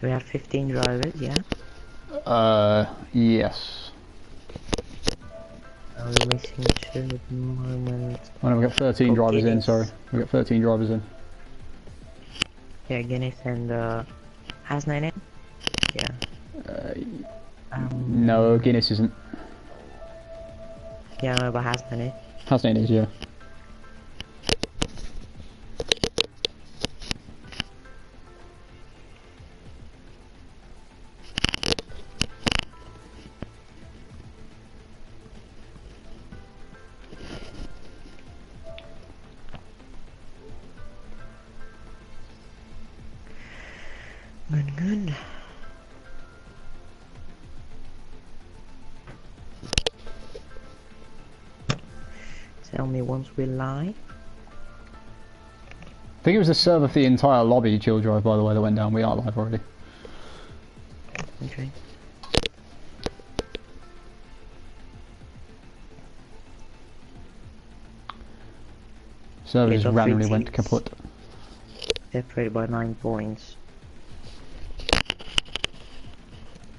we have 15 drivers, yeah? Yes. We're missing 2 at the moment. Oh no, we got 13 drivers in, sorry. We got 13 drivers in. Yeah, Guinness and Hasnain in? Yeah. No, Guinness isn't. Yeah, no, but Hasnain is. Hasnain is, yeah. Good. Tell me once we're live. I think it was the server for the entire lobby chill drive, by the way, that went down. We are live already. Okay. Server just randomly went kaput. Separated by 9 points.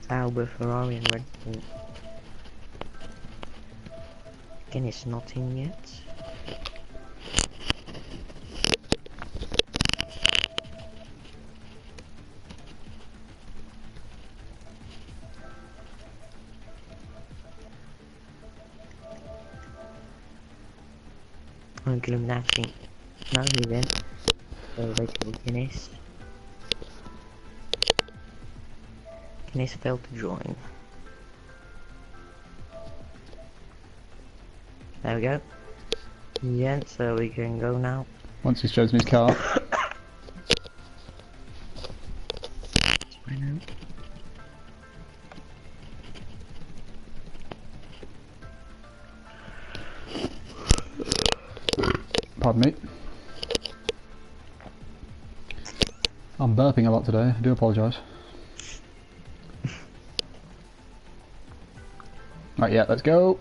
Sauber, Ferrari and Red Bull. Guinness not in yet. Illuminati. No, he then. So basically Guinness. Guinness failed to join. There we go. Yeah, so we can go now. Once he's chosen his car. Pardon me. I'm burping a lot today, I do apologise. Right, yeah, let's go.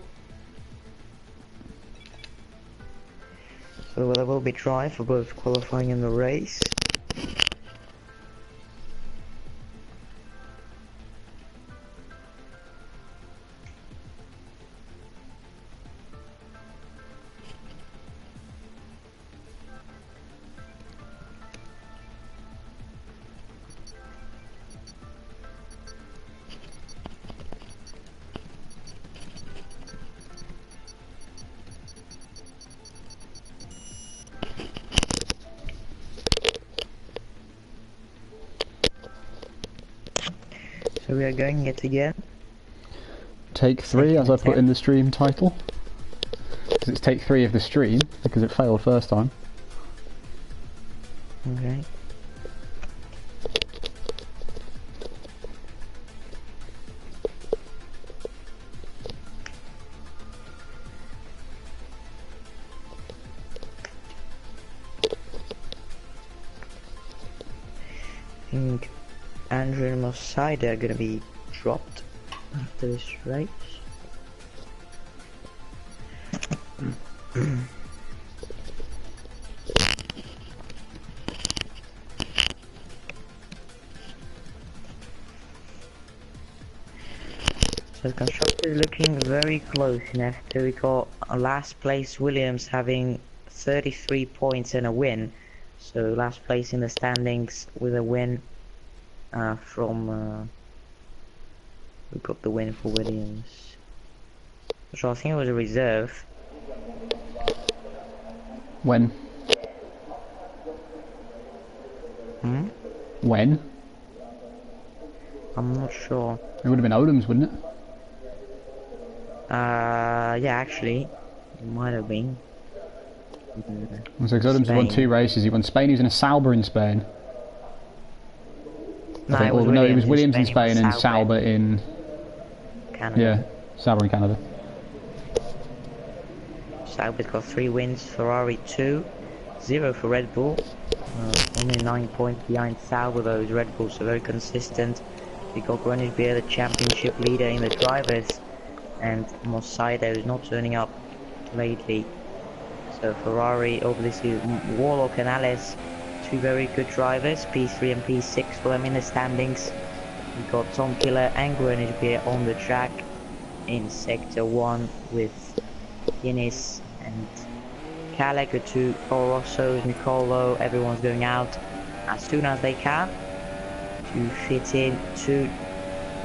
So there will be try for both qualifying and the race. So we are going it again. Take 3, as I put in the stream title. Because it's take 3 of the stream, because it failed first time. Okay. I think Andrew and Mosai are gonna be dropped after this race. So the constructor is looking very close in F2. We got a last place Williams having 33 points and a win. So last place in the standings with a win we got the win for Williams. So I think it was a reserve. When? When? I'm not sure. It would have been Odom's, wouldn't it? Yeah, actually, it might have been. So Odom's won 2 races. He won Spain. He was in a Sauber in Spain. No, I think, it was Williams in Spain and Sauber in Canada. Yeah, Sauber in Canada. Sauber's got 3 wins, Ferrari 2, 0 for Red Bull. Only 9 points behind Sauber, those Red Bulls are very consistent. We got Greenwich Beer, the championship leader in the drivers, and Mosaido is not turning up lately. So Ferrari, obviously, Warlock and Alice, two very good drivers, P3 and P6 for them in the standings. We've got Tom Killer and Greenwich Beer on the track in Sector 1 with Guinness and Kalek, the two Toro Rossos, Nicolo. Everyone's going out as soon as they can to fit in 2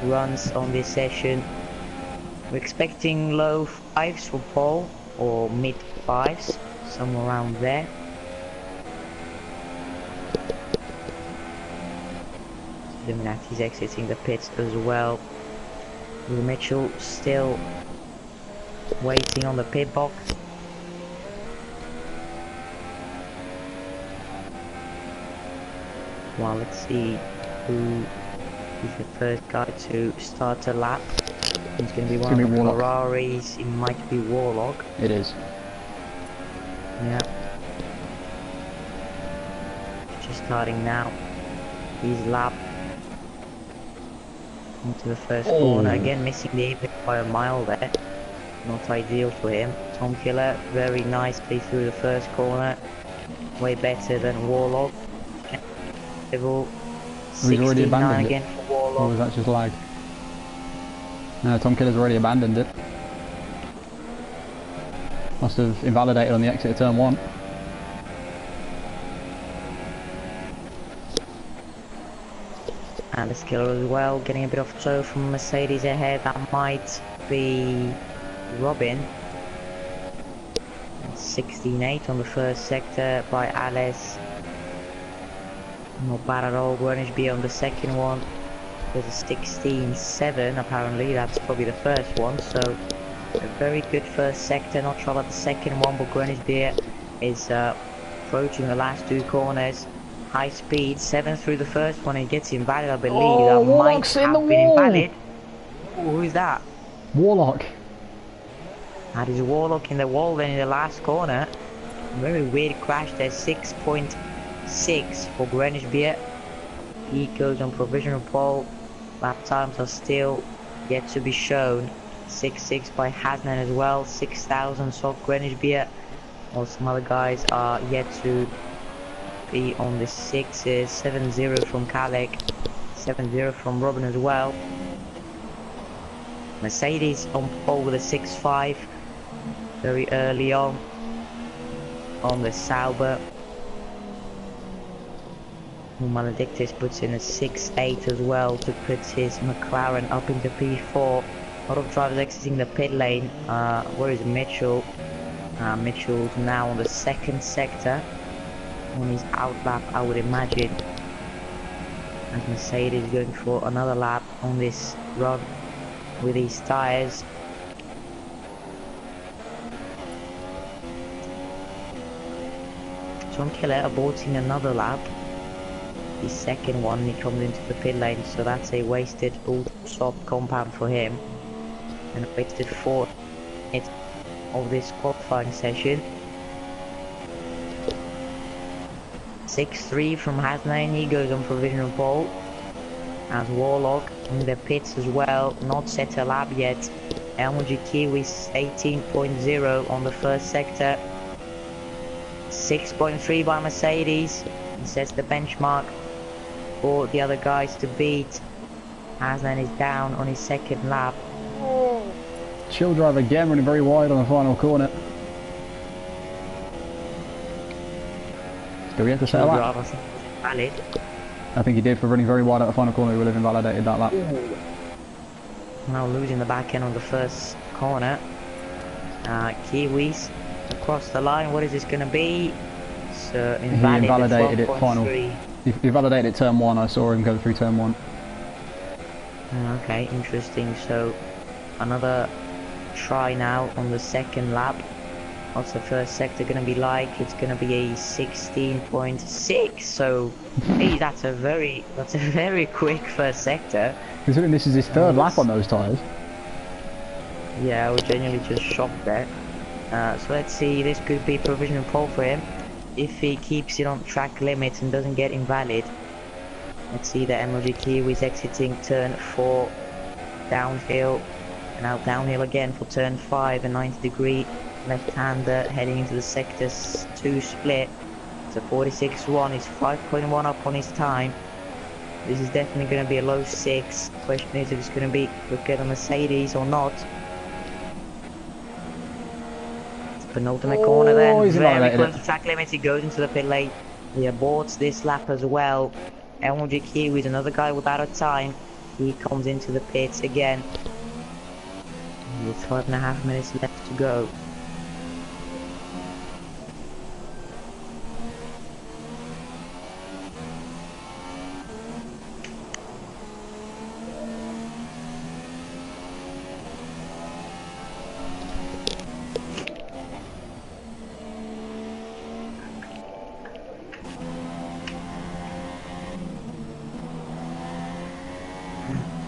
runs on this session. We're expecting low 5s for Paul, or mid 5s, somewhere around there. Illuminati's exiting the pits as well. Will Mitchell still waiting on the pit box. Well, let's see who is the first guy to start a lap. It's going to be one of the Ferraris. It might be Warlock. It is. Yeah. Just starting now. His lap into the first corner. Again, missing the apex by a mile there. Not ideal for him. Tom Killer, very nicely through the first corner. Way better than Warlock. Level 69 again for Warlock. Or was that just lag? No, Tom Killer's already abandoned it. Must have invalidated on the exit of turn 1. And the Killer as well, getting a bit of tow from Mercedes ahead. That might be Robin. 16.8 on the first sector by Alice. Not bad at all. Greenwich Beer on the second one. There's a 16.7 apparently. That's probably the first one. So a very good first sector. Not sure about the second one, but Greenwich Beer is approaching the last 2 corners. High speed, 7 through the first one, and gets invalid, I believe. Oh, that might have been invalid. Oh, who's that? Warlock. That is Warlock in the wall then in the last corner. Very weird crash there, 6.6 for Greenwich Beer. He goes on provisional pole. Lap times are still yet to be shown. 6.6 by Hasnan as well, 6,000 soft Greenwich Beer. While some other guys are yet to be on the 6s. 7.0 from Kalek, 7.0 from Robin as well. Mercedes on pole with a 6.5 very early on the Sauber. Maledictus puts in a 6.8 as well to put his McLaren up into P4. A lot of drivers exiting the pit lane. Where is Mitchell? Mitchell's now on the second sector. On his out lap, I would imagine. And Mercedes going for another lap on this run with his tyres. Tom Killer aborting another lap. His second one, he comes into the pit lane, so that's a wasted soft compound for him. And a wasted 4 minutes of this qualifying session. 6.3 from Hasnain, he goes on provisional pole. As Warlock in the pits as well, not set a lap yet. LMG Kiwis 18.0 on the first sector. 6.3 by Mercedes. He sets the benchmark for the other guys to beat. Hasnan is down on his second lap. Chill drive again, running very wide on the final corner. Do we have to set a lap? Valid. I think he did. For running very wide at the final corner, he would have invalidated that lap. Now losing the back end on the first corner. Kiwis across the line. What is this going to be? So invalid. He invalidated it final. He invalidated it turn 1. I saw him go through turn 1. Okay, interesting. So another try now on the second lap. What's the first sector going to be like? It's going to be a 16.6. So, hey, that's a very quick first sector. Considering this is his third lap on those tyres. Yeah, I was genuinely just shocked there. So let's see. This could be provisional pole for him if he keeps it on track limits and doesn't get invalid. Let's see the MLG Kiwis exiting turn 4 downhill, and now downhill again for turn 5, a 90-degree left-hander heading into the sector 2 split. So 46.1 is 5.1 up on his time. This is definitely going to be a low 6. Question is if it's going to be quicker than Mercedes or not. Penultimate corner then, very close to track limits. He goes into the pit lane. He aborts this lap as well. LG Kiwi is another guy without a time. He comes into the pits again. With 5.5 minutes left to go.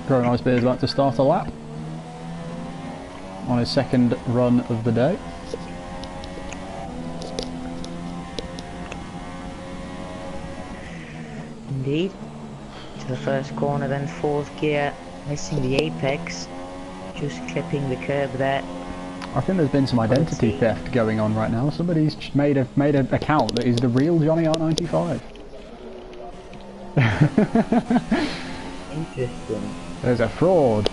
Growing Ice Beer is about to start a lap on his second run of the day. Indeed. To the first corner, then fourth gear, missing the apex, just clipping the curb there. I think there's been some identity theft going on right now. Somebody's made an account that is the real Johnny R95. Interesting. There's a fraud.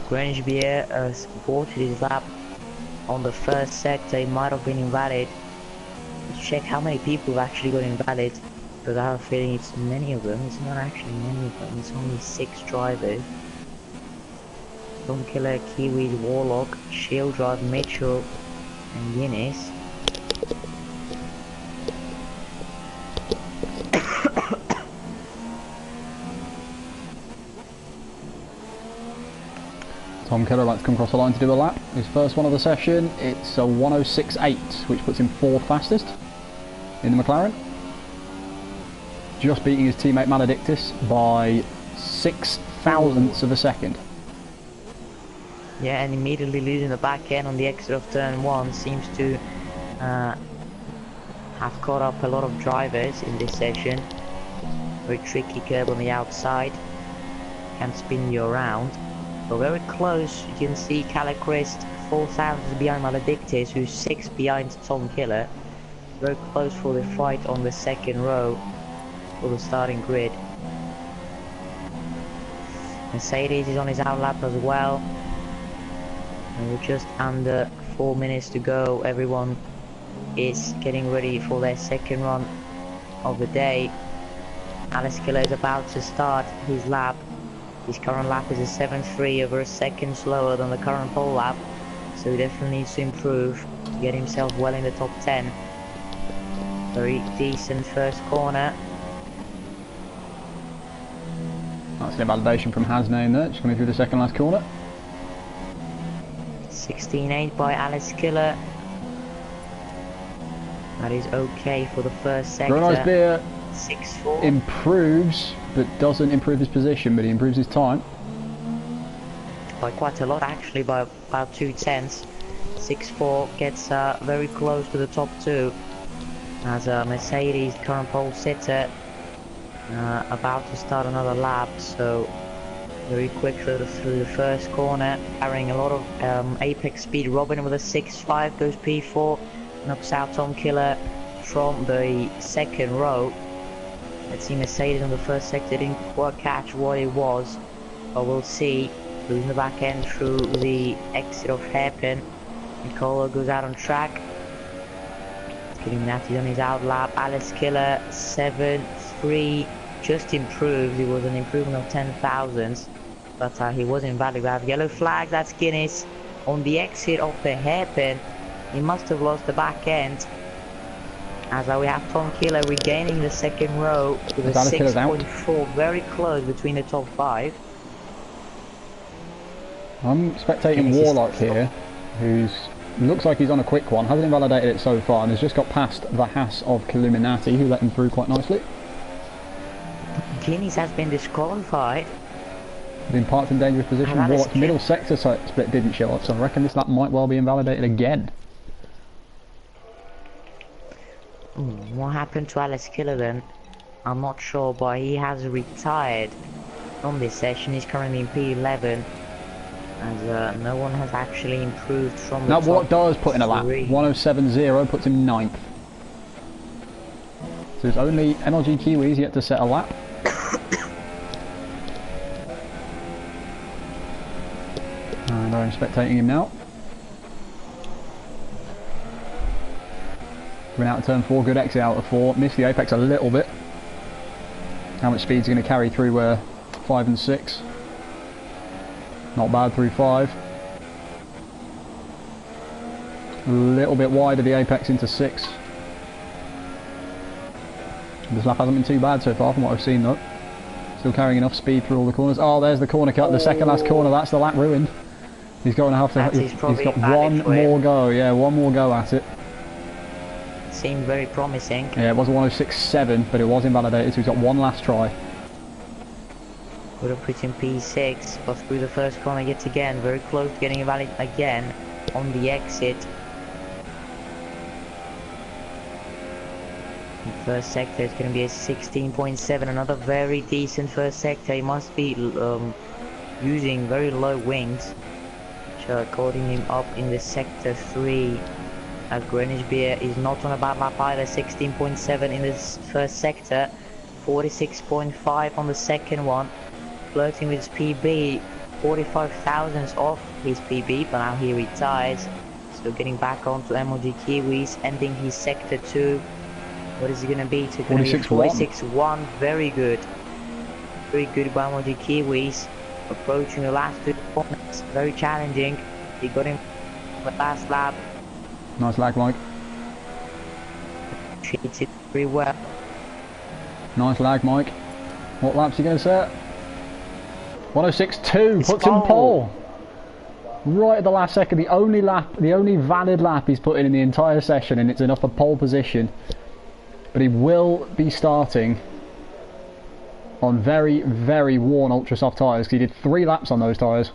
Grangebier supported his lap on the first sector. It might have been invalid. Let's check how many people have actually got invalid, because I have a feeling it's many of them. It's not actually many of them, it's only 6 drivers. Stormkiller, Kiwi, Warlock, Shield Drive, Mitchell and Guinness. Tom Keller likes to come across the line to do a lap. His first one of the session, it's a 106.8, which puts him 4th fastest in the McLaren. Just beating his teammate Maledictus by 6 thousandths of a second. Yeah, and immediately losing the back end on the exit of turn 1 seems to have caught up a lot of drivers in this session. Very tricky curb on the outside, can spin you around. But very close, you can see Calichrist 4 thousandths behind Maledictus, who's 6 behind Tom Killer. Very close for the fight on the second row for the starting grid. Mercedes is on his outlap as well. And we're just under 4 minutes to go. Everyone is getting ready for their second run of the day. Alice Killer is about to start his lap. His current lap is a 7.3, over a second slower than the current pole lap, so he definitely needs to improve to get himself well in the top 10. Very decent first corner. That's the validation from Hasnain there, just coming through the second last corner. 16.8 by Alice Killer. That is okay for the first sector. Nice Beer 6.4. Improves, but doesn't improve his position, but he improves his time. By quite a lot actually, by about 2/10. 6.4 gets very close to the top 2. As Mercedes, current pole sitter, about to start another lap, so very quick through the first corner, carrying a lot of apex speed. Robin with a 6.5 goes P4, knocks out Tom Killer from the second row. Let's see, Mercedes on the first sector didn't quite catch what it was, but we'll see. Losing the back end through the exit of hairpin. Nicola goes out on track. Getting Natty on his out lap. Alice Killer 7.3, just improved. It was an improvement of 10 thousandths, but he was invalid. We have yellow flag. That's Guinness on the exit of the hairpin. He must have lost the back end. As we have Tom Killer regaining the second row with a 6.4, very close between the top 5. I'm spectating Warlock here, who's looks like he's on a quick one, hasn't invalidated it so far, and has just got past the Haas of Killuminati, who let him through quite nicely. Guinness has been disqualified. Been parked in dangerous position. Warlock's middle sector split didn't show up, so I reckon this lap might well be invalidated again. What happened to Alice Killer then? I'm not sure, but he has retired from this session. He's currently in P11. as no one has actually improved from the Now top what does put in a lap? three. 107.0 puts him 9th. So it's only MLG Kiwis yet to set a lap. And I'm spectating him now. Coming out of turn 4, good exit out of 4. Missed the apex a little bit. How much speed's going to carry through 5 and 6? Not bad through 5. A little bit wide of the apex into 6. This lap hasn't been too bad so far from what I've seen though. Still carrying enough speed through all the corners. Oh, there's the corner cut, the second last corner. That's the lap ruined. He's going to have to. He's got one more go. Yeah, one more go at it. Seemed very promising. Yeah, it was a 106.7, but it was invalidated, so he's got one last try. Would have put him P6, but through the first corner yet again. Very close to getting invalid again on the exit. In first sector it's going to be a 16.7, another very decent first sector. He must be using very low wings, which are caught him up in the sector 3. As Greenwich Beer is not on a bad lap either. 16.7 in this first sector, 46.5 on the second one, flirting with his PB, 45 thousandths off his PB, but now he retires. So getting back onto MLG Kiwis, ending his sector 2. What is it going to be? 46.1. Very good. Very good by MLG Kiwis. Approaching the last 2 corners. Very challenging. He got him the last lap. Nice lag, Mike. Treats it very well. Nice lag, Mike. What lap's he going to set? 106.2 puts him pole. Right at the last second, the only valid lap he's put in the entire session, and it's enough for pole position. But he will be starting on very, very worn ultra soft tyres, because he did 3 laps on those tyres.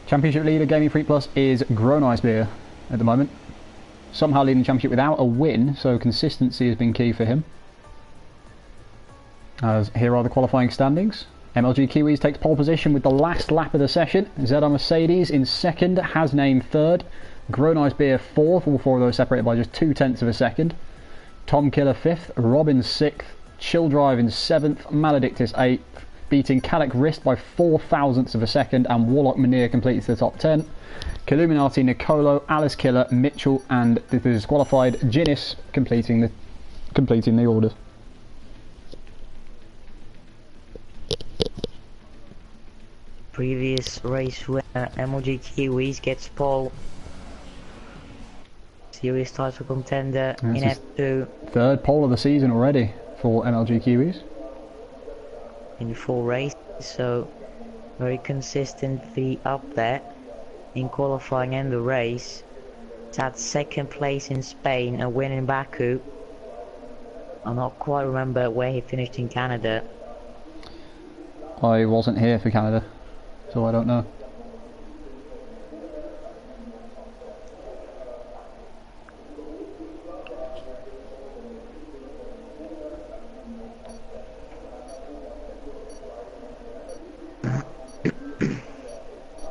Championship leader Gaming Freak Plus is Grown Ice Beer at the moment. Somehow leading the championship without a win, so consistency has been key for him. As here are the qualifying standings. MLG Kiwis takes pole position with the last lap of the session. ZR Mercedes in second, Hasname third, Grown Ice Beer fourth, all 4 of those separated by just 0.2 of a second. Tom Killer fifth, Robin sixth, Chill Drive in 7th, Maledictus 8th, beating Cadic Wrist by 0.004 of a second, and Warlock Manir completes the top 10. Killuminati, Nicolo, Alice Killer, Mitchell, and the disqualified Ginnis completing the order. Previous race winner MLG Kiwis gets pole. Serious title contender in F2. Third pole of the season already for MLG Kiwis. In 4 races, so very consistently up there in qualifying and the race. It's at 2nd place in Spain, a win in Baku. I not quite remember where he finished in Canada. I wasn't here for Canada, so I don't know.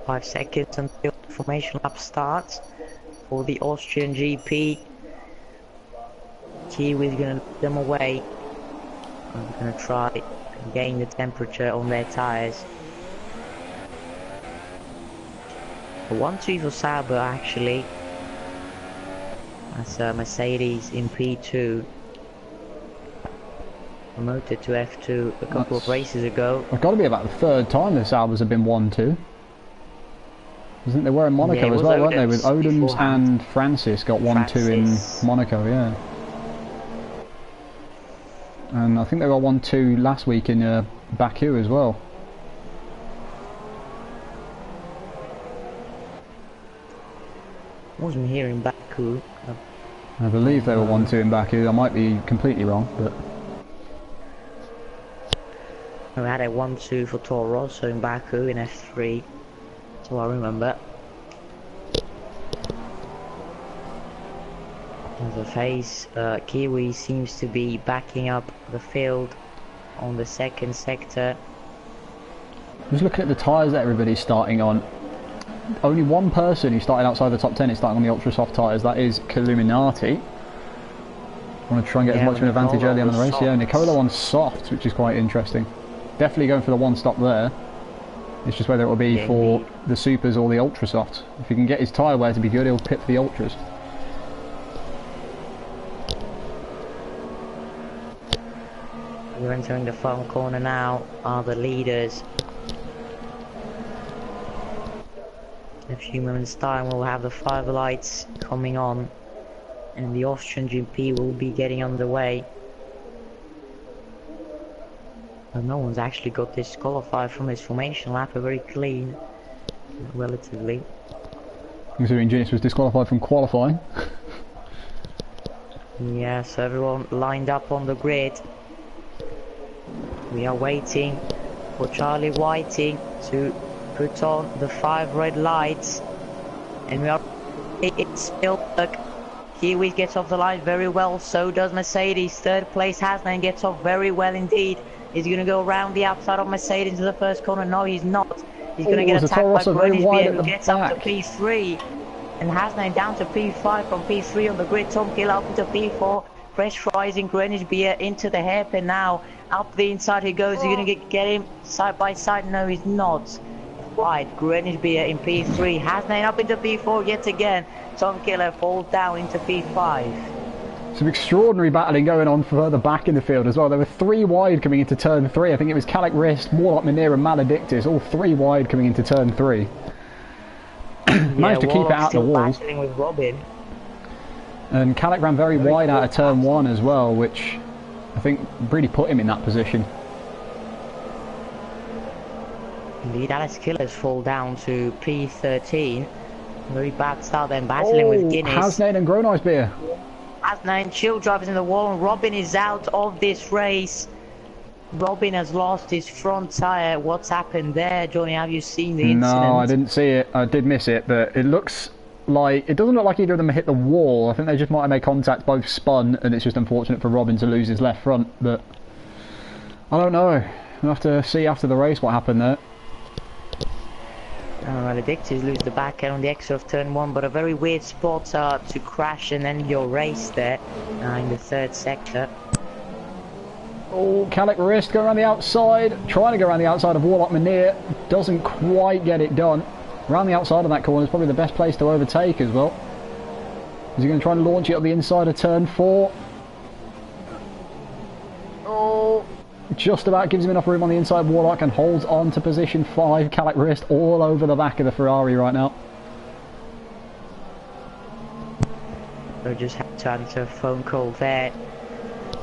Five seconds until the formation lap starts for the Austrian GP. Kiwi's going to lead them away. And we're going to try and gain the temperature on their tyres. A 1-2 for Sauber actually. That's Mercedes in P2. Promoted to F2 a couple of races ago. It's got to be about the 3rd time the Saubers have been 1-2. I think they were in Monaco as well, weren't they? With Odoms and Francis got 1-2 in Monaco, yeah. And I think they got 1-2 last week in Baku as well. Wasn't here in Baku. I believe they were 1-2 in Baku. I might be completely wrong, but we had a 1-2 for Toro Rosso in Baku in F3. So I remember. As a phase, Kiwi seems to be backing up the field on the second sector. Just looking at the tyres that everybody's starting on. Only one person who started outside the top 10 is starting on the ultra soft tyres, that is Illuminati. I want to try and get as much of an advantage early on in the race. Yeah, Nicola on softs, which is quite interesting. Definitely going for the one stop there. It's just whether it will be for the supers or the ultra softs. If he can get his tyre wear to be good, he'll pit for the ultras. We're entering the front corner now, are the leaders. In a few moments time we'll have the 5 lights coming on and the Austrian GP will be getting underway. But no one's actually got disqualified from this formation lap, very clean, relatively. Considering Guinness was disqualified from qualifying. Yeah, so everyone lined up on the grid. We are waiting for Charlie Whiting to put on the 5 red lights, and we are. It's Spielberg. Kiwi gets off the line very well. So does Mercedes. Third place Hasnan gets off very well indeed. He's going to go around the outside of Mercedes into the first corner. No, he's not. He's going to get attacked by Grönisbier, who gets up to P3, and Hasnan down to P5 from P3 on the grid. Tom Kill up into P4. Pressurizing Grönisbier into the hairpin now. Up the inside he goes. You're going to get him side by side. No, he's not. Wide. Grönisbier in P3. Hasnan up into P4 yet again. Tom Killer falls down into P5. Some extraordinary battling going on further back in the field as well. There were 3 wide coming into turn 3. I think it was Kalek Rist, Warlock Manir and Maledictus. All 3 wide coming into turn 3. Managed to keep it out the wall. Battling with Robin. And Kalek ran very wide out of turn 1 as well, which I think really put him in that position. Indeed, Alex Killers fall down to P13. Very bad start then, battling with Guinness. Hasnan and Grönisbier. Hasnan chill drivers in the wall, and Robin is out of this race. Robin has lost his front tyre. What's happened there, Johnny? Have you seen the incident? No, I didn't see it. I did miss it, but it looks like... It doesn't look like either of them hit the wall. I think they just might have made contact, both spun, and it's just unfortunate for Robin to lose his left front, but... I don't know. We'll have to see after the race what happened there. Maledictus lose the back end on the exit of turn 1, but a very weird spot to crash and end your race there in the third sector. Oh, Kalek Rist going around the outside, trying to go around the outside of Warlock Manir, doesn't quite get it done. Around the outside of that corner is probably the best place to overtake as well. Is he going to try and launch it up the inside of turn 4? Oh, just about gives him enough room on the inside. Warlock and holds on to position 5. Kalek Rist all over the back of the Ferrari right now. I just had to answer a phone call there.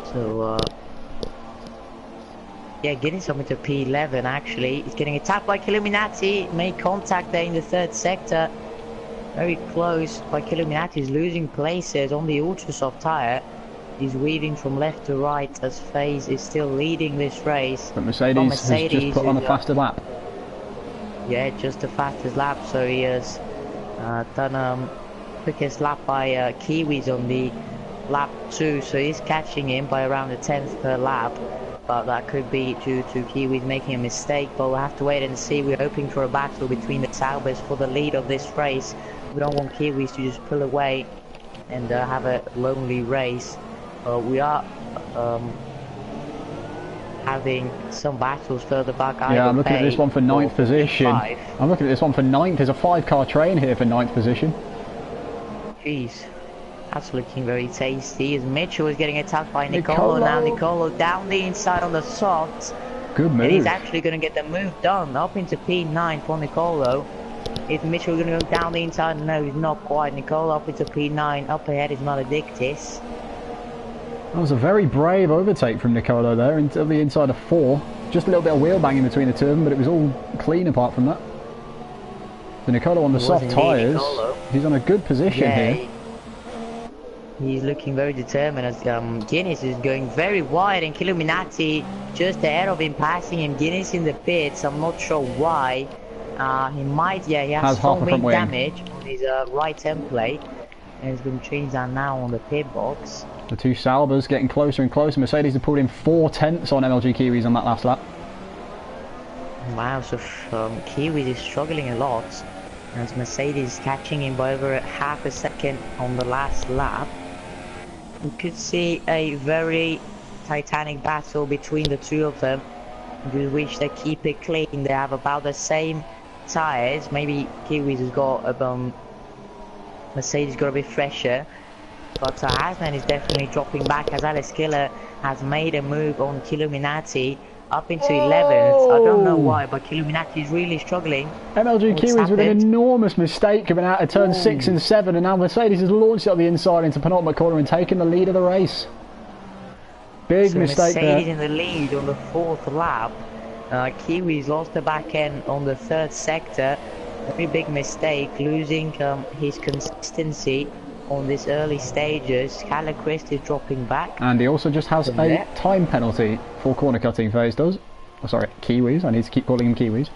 So, yeah, getting something to P11 actually. He's getting attacked by Illuminati. Made contact there in the third sector. Very close. By Illuminati is losing places on the ultra soft tyre. He's weaving from left to right as FaZe is still leading this race. But Mercedes has just put on a faster lap. Yeah, just the fastest lap. So he has done quickest lap by Kiwis on the lap 2. So he's catching him by around the 10th per lap. But that could be due to Kiwis making a mistake. But we'll have to wait and see. We're hoping for a battle between the Saubers for the lead of this race. We don't want Kiwis to just pull away and have a lonely race. We are having some battles further back. Yeah, I'm looking at this one for 9th position. I'm looking at this one for 9th. There's a 5-car train here for 9th position. Jeez, that's looking very tasty. As Mitchell is getting attacked by Nicolo. Now Nicolo down the inside on the softs. Good move. And he's actually going to get the move done up into P9 for Nicolo. Is Mitchell going to go down the inside? No, he's not quite. Nicolo up into P9. Up ahead is Maledictus. That was a very brave overtake from Nicolo there into the inside of 4. Just a little bit of wheel banging between the two of them, but it was all clean apart from that. So Nicolo on the soft tyres. He's on a good position here. He's looking very determined as Guinness is going very wide and Illuminati just ahead of him, passing him. Guinness in the pits. I'm not sure why. He might, he has foaming damage on his right end plate. And it's going to change that now on the pit box. The two Saubers getting closer and closer. Mercedes have pulled in 4 tenths on MLG Kiwis on that last lap. Wow, so Kiwis is struggling a lot. As Mercedes catching him by over half a second on the last lap. We could see a very titanic battle between the two of them. We wish they keep it clean. They have about the same tyres. Maybe Kiwis has got Mercedes got a bit fresher. But Hasnan is definitely dropping back as Alex Killer has made a move on Killuminati up into 11th. I don't know why, but Killuminati is really struggling. MLG Kiwis with an enormous mistake coming out of turn 6 and 7, and now Mercedes has launched it up the inside into penultimate corner and taken the lead of the race. Big mistake there. Mercedes in the lead on the 4th lap. Kiwis lost the back end on the 3rd sector. Very big mistake, losing his consistency on these early stages. Christ is dropping back. And he also just has a time penalty for corner cutting phase, does. Oh, sorry, Kiwis. I need to keep calling him Kiwis.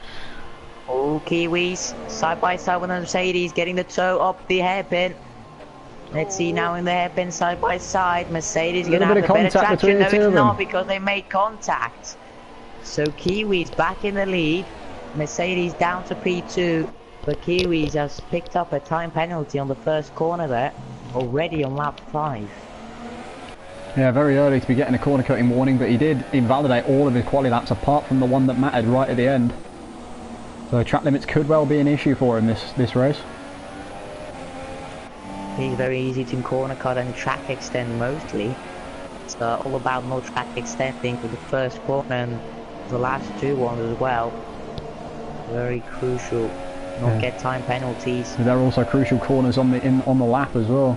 Oh, Kiwis. Side by side with Mercedes, getting the toe up the hairpin. Let's see now in the hairpin, side by side. Mercedes going to have a better traction. No, it's not, because they made contact. So Kiwis back in the lead. Mercedes down to P2. But Kiwis has picked up a time penalty on the first corner there, already on lap 5. Yeah, very early to be getting a corner cutting warning, but he did invalidate all of his quali laps apart from the one that mattered right at the end. So track limits could well be an issue for him this race. He's very easy to corner cut and track extend mostly. It's all about no track extending for the first corner and the last 2 ones as well. Very crucial. Not get time penalties. There are also crucial corners on the lap as well.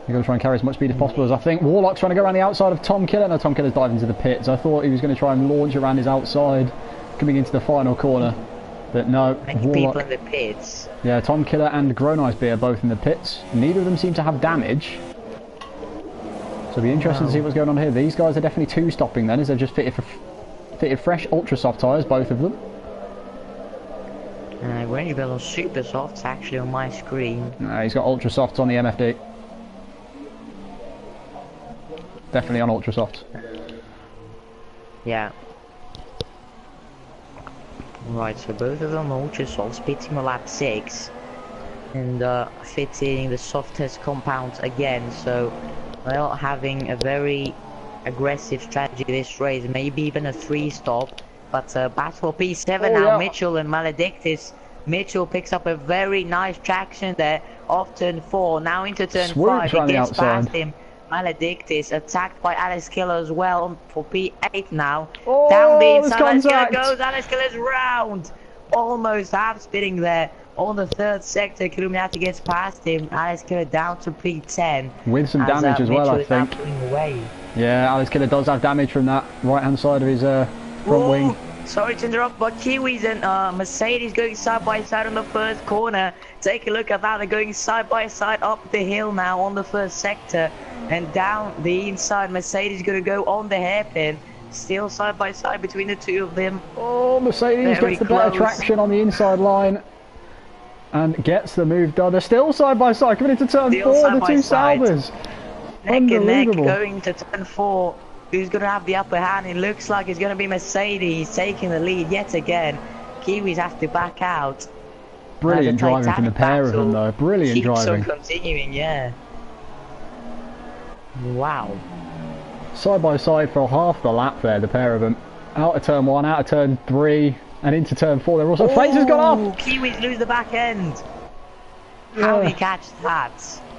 You've got to try and carry as much speed as possible. As I think Warlock's trying to go around the outside of Tom Killer. No, Tom Killer's diving into the pits. I thought he was going to try and launch around his outside, coming into the final corner, but no. Many people in the pits. Yeah, Tom Killer and Groneisby are both in the pits. Neither of them seem to have damage. So it'll be interesting to see what's going on here. These guys are definitely 2-stopping then, as they've just fitted fresh ultra soft tyres, both of them. Range Bell on super softs actually on my screen. He's got ultra softs on the MFD. Definitely on ultra softs. Yeah. Right, so both of them are ultra softs, pitting on lap 6. And fitting the softest compounds again, so they're having a very aggressive strategy this race, maybe even a 3-stop. But battle for P7 now, Mitchell and Maledictus. Mitchell picks up a very nice traction there off turn 4, now into turn 5, he gets past him. Maledictus attacked by Alex Killer as well for P8 now. Down the inside, Alex Killer goes, Alex Killer's round. Almost half spinning there on the 3rd sector. Killuminati gets past him. Alex Killer down to P10. With some damage as well, I think. Yeah, Alex Killer does have damage from that right hand side of his front wing. Sorry to interrupt, but Kiwis and Mercedes going side by side on the first corner. Take a look at that. They're going side by side up the hill now on the 1st sector. And down the inside, Mercedes going to go on the hairpin. Still side by side between the two of them. Oh, Mercedes gets the better traction on the inside line. And gets the move done. They're still side by side coming into turn 4, the two Saubers. Neck and neck going to turn 4. Who's going to have the upper hand? It looks like it's going to be Mercedes taking the lead yet again. Kiwis have to back out. Brilliant driving from the pair of them though. Brilliant driving. Keeps on continuing, yeah. Wow. Side by side for half the lap there, the pair of them. Out of turn 1, out of turn 3, and into turn 4. They're also... Face has gone off! Kiwis lose the back end. How do you catch that?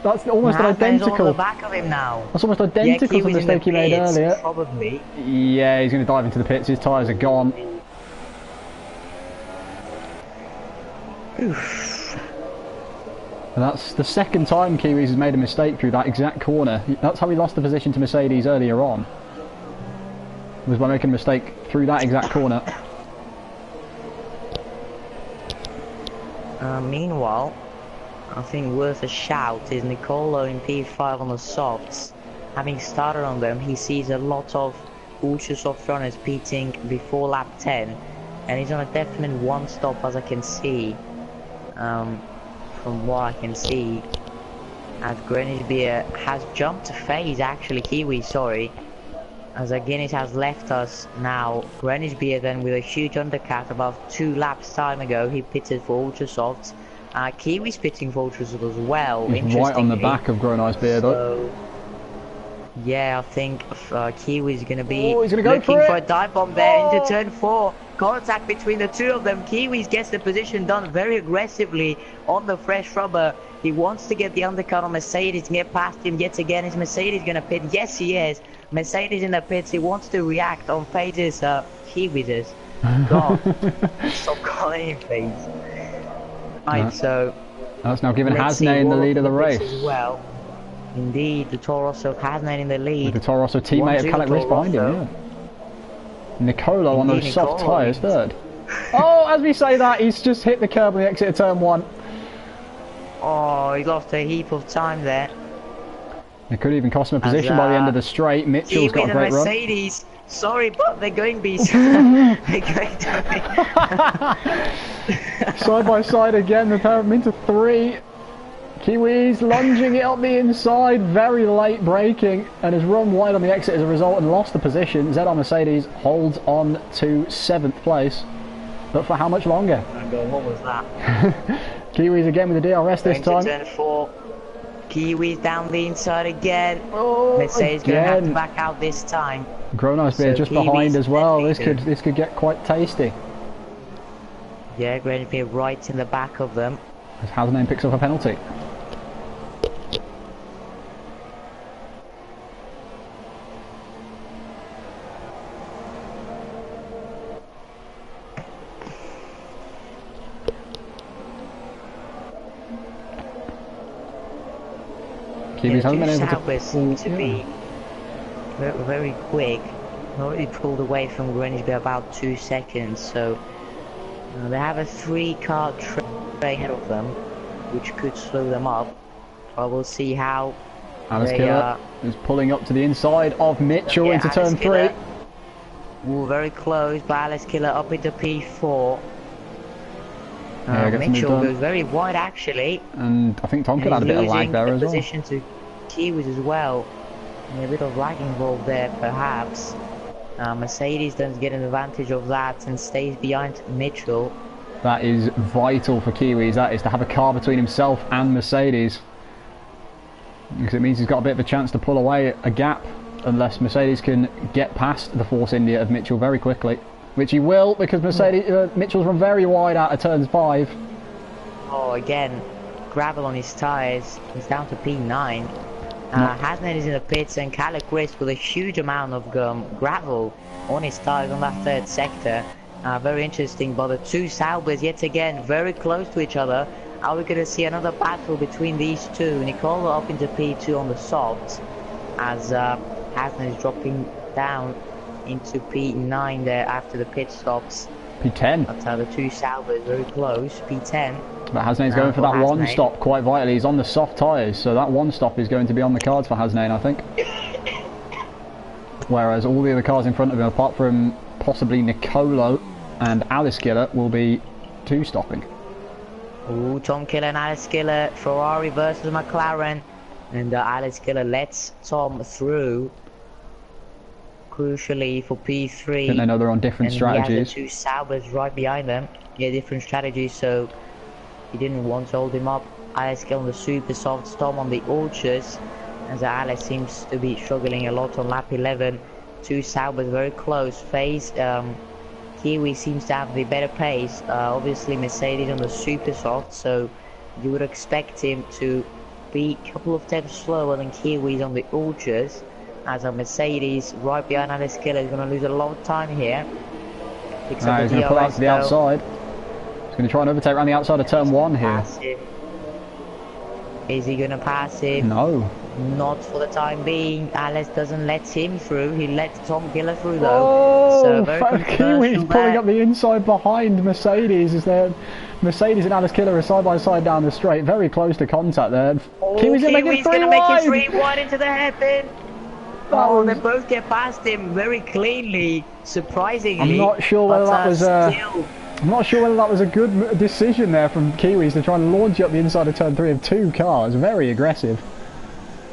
That's almost identical. On the back of him now. That's almost identical to the mistake he made earlier. Probably. Yeah, he's going to dive into the pits. His tyres are gone. Oof. And that's the 2nd time Kiwis has made a mistake through that exact corner. That's how he lost the position to Mercedes earlier on. Was by making a mistake through that exact corner. Meanwhile, I think worth a shout is Nicolo in P5 on the softs. Having started on them, he sees a lot of ultra soft runners pitting before lap 10, and he's on a definite 1-stop as I can see. from what I can see, as Greenwich Beer has jumped a phase, actually, Kiwi, sorry, as Guinness has left us now. Greenwich Beer then with a huge undercut about 2 laps time ago, he pitted for Ultra Softs. Kiwi's pitting for Ultra Softs as well, He's right on the back of Grown Ice Beer though. Yeah, I think Kiwi's going to be looking for a dive bomb there into turn 4. Contact between the two of them. Kiwis gets the position done very aggressively on the fresh rubber. He wants to get the undercut on Mercedes and get past him yet again. Is Mercedes going to pit? Yes, he is. Mercedes in the pits. He wants to react on phases. Kiwis is. God, stop calling him phase. Right, so that's now given Hasnane the lead of the race. As well. Indeed, the Toro Rosso Hasnane in the lead. With the Toro Rosso teammate of Calic Risk behind him, yeah. Nicolo on those soft tyres, third. Oh, as we say that, he's just hit the curb on the exit of turn 1. Oh, he lost a heap of time there. It could even cost him a position by the end of the straight. Mitchell's got a great run. Mercedes, sorry, but they're going to be... they're going to be... Side by side again, the pair of them into 3. Kiwis lunging it up the inside, very late braking, and has run wide on the exit as a result and lost the position. ZR Mercedes holds on to 7th place, but for how much longer? Oh God, what was that? Kiwis again with the DRS this time. Turn 4. Kiwis down the inside again. Oh, Mercedes going to have to back out this time. Grown Ice Beer just behind as well. This could get quite tasty. Yeah, Grown Ice Beer right in the back of them. As Hasnane picks up a penalty. Kiwis hasn't been able to seem to be very, very quick. Already pulled away from Greenwich by about 2 seconds, so they have a 3-car tray ahead of them, which could slow them up. But we'll see how Alice Killer is pulling up to the inside of Mitchell into turn 3. Ooh, very close, but Alice Killer up into P4. Mitchell goes very wide actually, and I think Tonkin had a bit of lag there as well. Position to Kiwis as well, and a bit of lag involved there perhaps. Mercedes does get an advantage of that and stays behind Mitchell. That is vital for Kiwis, that is, to have a car between himself and Mercedes, because it means he's got a bit of a chance to pull away a gap unless Mercedes can get past the Force India of Mitchell very quickly. Which he will, because Mitchell's run very wide out of turns 5. Oh, again, gravel on his tyres. He's down to P9. Hasnane is in the pits, and Calic Risk with a huge amount of gravel on his tyres on that 3rd sector. Very interesting, but the two Saubers yet again very close to each other. Are we going to see another battle between these two? Nicola up into P2 on the softs, as Hasnane is dropping down into P9 there after the pit stops. P10. That's how the two Saubers very close. P10. But Hasnane's going for that one stop quite vitally. He's on the soft tyres, so that one stop is going to be on the cards for Hasnane, I think. Whereas all the other cars in front of him, apart from possibly Nicolo and Alice Killer, will be 2 stopping. Ooh, Tom Killer and Alice Killer, Ferrari versus McLaren, and Alice Killer lets Tom through. Crucially for P3. I think they know they're on different strategies. He has the 2 Saubers right behind them. Yeah, different strategies, so he didn't want to hold him up. Alice Killer on the super soft, Tom on the ultras, as Alice seems to be struggling a lot on lap 11. 2 Saubers very close. Phase Kiwi seems to have the better pace. Obviously Mercedes on the super soft, so you would expect him to be a couple of steps slower than Kiwis on the ultras. As a Mercedes right behind Alice Killer is going to lose a lot of time here. He's going to pull out to the outside. He's going to try and overtake around the outside of turn 1 here. Is he going to pass him? No. Not for the time being. Alice doesn't let him through. He lets Tom Killer through though. Oh, so Kiwi's pulling up the inside behind Mercedes. Is there? Mercedes and Alice Killer are side by side down the straight, very close to contact there. Kiwi's going to make it 3 wide into the hairpin. Oh, they both get past him very cleanly, surprisingly. I'm not sure whether that was I'm not sure whether that was a good decision there from Kiwis to try and launch up the inside of turn 3 of 2 cars. Very aggressive.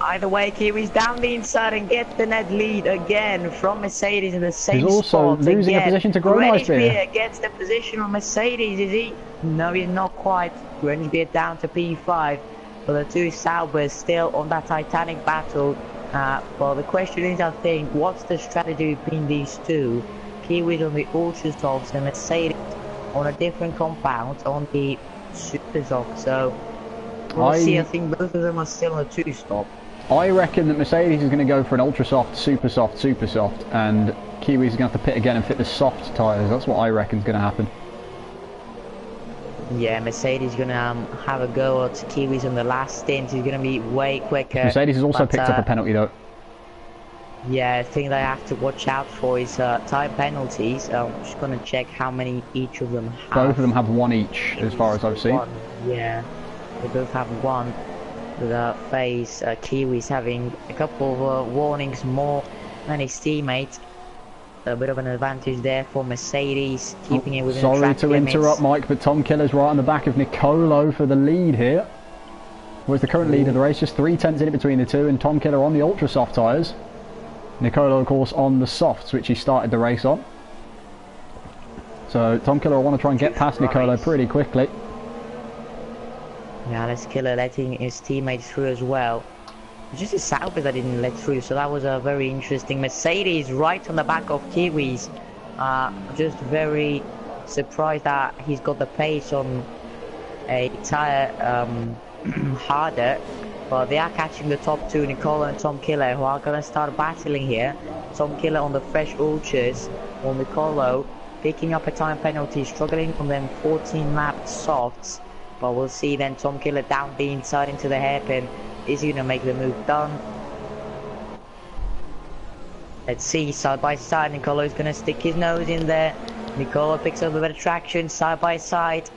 Either way, Kiwis down the inside and get the net lead again from Mercedes in the same spot. He's also losing a position to Grenice gets the position on Mercedes, is he? No, he's not quite. Grenice down to P5, but the two Saubers still on that titanic battle. Well, the question is, I think, what's the strategy between these two? Kiwis on the Ultra Softs and Mercedes on a different compound on the Super Soft. So we'll see. I think both of them are still on a 2-stop. I reckon that Mercedes is going to go for an ultra soft, super soft, and Kiwis are going to have to pit again and fit the soft tyres. That's what I reckon is going to happen. Yeah, Mercedes is going to have a go at Kiwis on the last stint. He's going to be way quicker. Mercedes has also picked up a penalty though. Yeah, I think they have to watch out for his time penalties. I'm just going to check how many each of them have. Both of them have one each, as far as I've seen. One. Yeah, they both have one. The phase Kiwis having a couple of warnings more than his teammate. A bit of an advantage there for Mercedes, keeping it within the track limits. Sorry to interrupt, Mike, but Tom Killer's right on the back of Nicolo for the lead here. Was the current lead of the race, just 3 tenths in between the two, and Tom Killer on the ultra soft tyres. Nicolo, of course, on the softs, which he started the race on. So Tom Killer will want to try and get past Nicolo pretty quickly. Yeah, Alex Killer letting his teammates through as well. Just the Saubers that didn't let through, so that was a very interesting. Mercedes right on the back of Kiwis. Just very surprised that he's got the pace on a tyre harder. But they are catching the top two, Nicolo and Tom Killer, who are going to start battling here. Tom Killer on the fresh ultras, while Nicolo picking up a time penalty, struggling on them 14-lap softs. But we'll see then. Tom Killer down the inside into the hairpin. Is he going to make the move done? Let's see, side by side. Nicolo's going to stick his nose in there. Nicolo picks up a bit of traction side by side.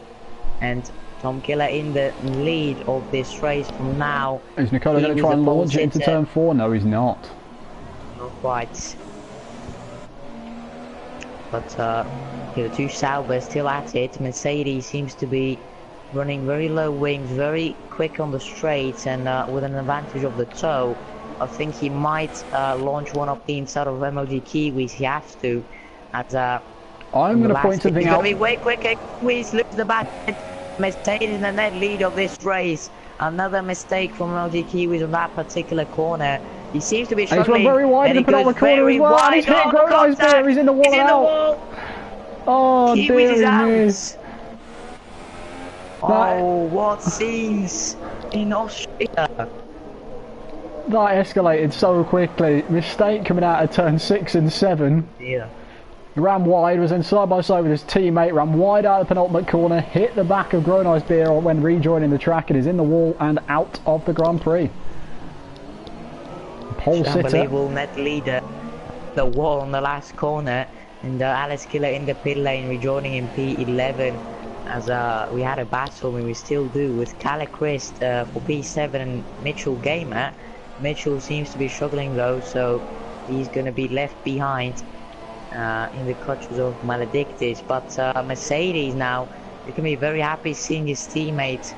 And Tom Killer in the lead of this race from now. Is Nicolo going to try and launch it into turn 4? No, he's not. Not quite. But the two Saubers still at it. Mercedes seems to be running very low wings, very quick on the straights, and with an advantage of the toe. I think he might launch one up the inside of MLG Kiwis. He has to. I'm going to point something out. He's going to be way quicker. Kiwis lose the back. Mercedes in the net lead of this race. Another mistake from MLG Kiwis on that particular corner. He seems to be struggling. He's run very wide in the penultimate corner as well. And he's hit Gronice there. He's in the wall out. Oh, Kiwis is out. Miss. Oh, what scenes in Austria. That escalated so quickly. Mistake coming out of turn 6 and 7. Yeah. Ran wide, was then side by side with his teammate, ran wide out of the penultimate corner, hit the back of Gronice Beer when rejoining the track, and is in the wall and out of the Grand Prix. Pole sitter. Unbelievable net leader. The wall on the last corner, and Alex Killer in the pit lane rejoining in P11. As we had a battle, and we still do, with Kalle Christ for P7 and Mitchell Gamer. Mitchell seems to be struggling though, so he's going to be left behind in the clutches of Maledictus. But Mercedes now, you can be very happy seeing his teammate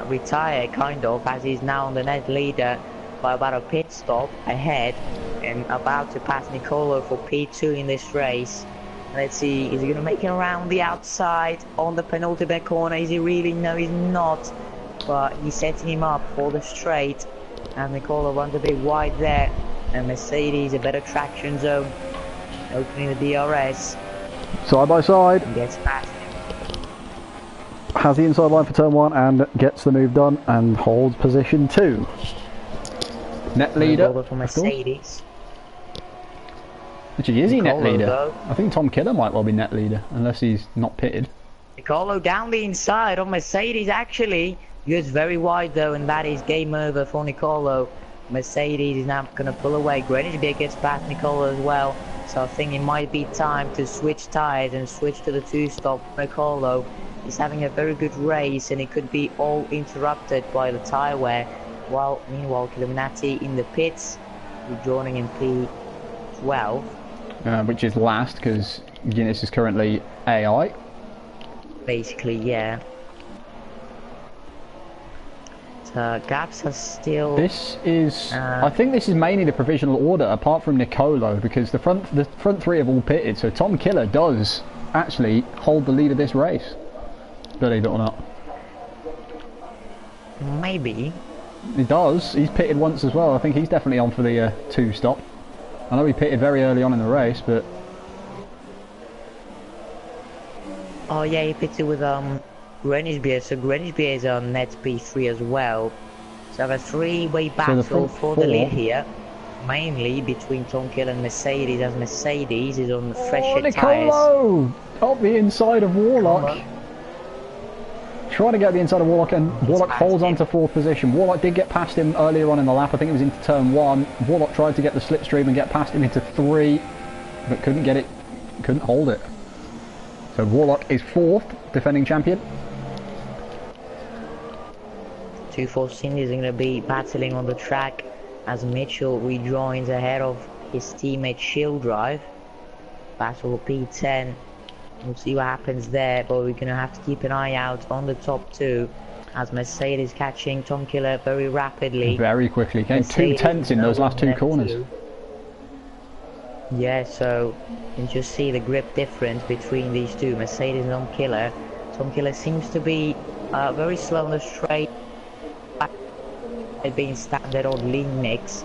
retire, kind of, as he's now on the net leader by about a pit stop ahead and about to pass Nicolo for P2 in this race. Let's see, is he going to make it around the outside on the penultimate corner? Is he really? No, he's not. But he's setting him up for the straight. And Nicolo runs a bit wide there. And Mercedes, a better traction zone. Opening the DRS. Side by side. And gets past him. Has the inside line for turn 1 and gets the move done and holds position 2. Net leader. For Mercedes. Actually, is he net leader? Though. I think Tom Killer might well be net leader, unless he's not pitted. Nicolo down the inside on Mercedes, actually. Goes very wide though, and that is game over for Nicolo. Mercedes is now going to pull away. Greenwich gets past Nicolo as well. So I think it might be time to switch tyres and switch to the 2-stop. Nicolo is having a very good race, and it could be all interrupted by the tyre wear. While meanwhile, Illuminati in the pits, rejoining in P12. Which is last, because Guinness is currently AI. basically, yeah. So gaps are still. This is, I think this is mainly the provisional order, apart from Nicolo, because the front three have all pitted. So Tom Killer does actually hold the lead of this race, believe it or not. Maybe. He does. He's pitted once as well. I think he's definitely on for the 2-stop. I know he pitted very early on in the race, but... Oh yeah, he pitted with Greenwich Beer, so Greenwich Beer is on net P3 as well. So a three-way battle for the lead here, mainly between Tom Kill and Mercedes, as Mercedes is on the fresher tyres. Nicolo! Up the inside of Warlock. Trying to get the inside of Warlock, and Warlock holds on to 4th position. Warlock did get past him earlier on in the lap. I think it was into turn 1. Warlock tried to get the slipstream and get past him into 3, but couldn't get it, couldn't hold it. So Warlock is 4th, defending champion. 2 Force Indies are going to be battling on the track as Mitchell rejoins ahead of his teammate Shield Drive. Battle P10. We'll see what happens there, but we're going to have to keep an eye out on the top 2 as Mercedes catching Tom Killer very rapidly. Very quickly. Gained 2 tenths in those last 2 corners. Yeah, so you can just see the grip difference between these two, Mercedes and Tom Killer. Tom Killer seems to be very slow on the straight, it being standard or lean mix,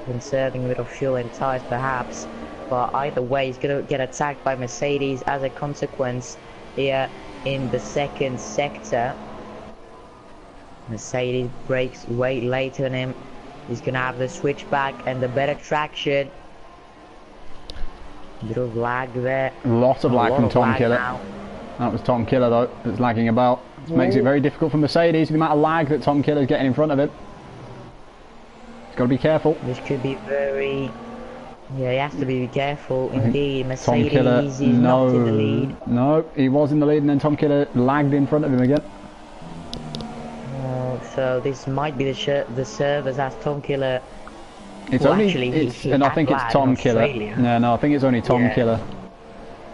conserving a bit of fuel and tyres perhaps. But either way, he's going to get attacked by Mercedes as a consequence here in the 2nd sector. Mercedes brakes way later on him. He's going to have the switchback and the better traction. Bit of lag there. Lots of lag from Tom Killer. That was Tom Killer though, that's lagging about. It makes it very difficult for Mercedes, the amount of lag that Tom Killer's getting in front of him. He's got to be careful. This could be very... Yeah, he has to be careful indeed. Mercedes Tom Killer, is not in the lead. No, he was in the lead and then Tom Killer lagged in front of him again. So this might be the servers as Tom Killer. It's well, only, actually, and I think it's Tom Killer. No, I think it's only Tom Killer.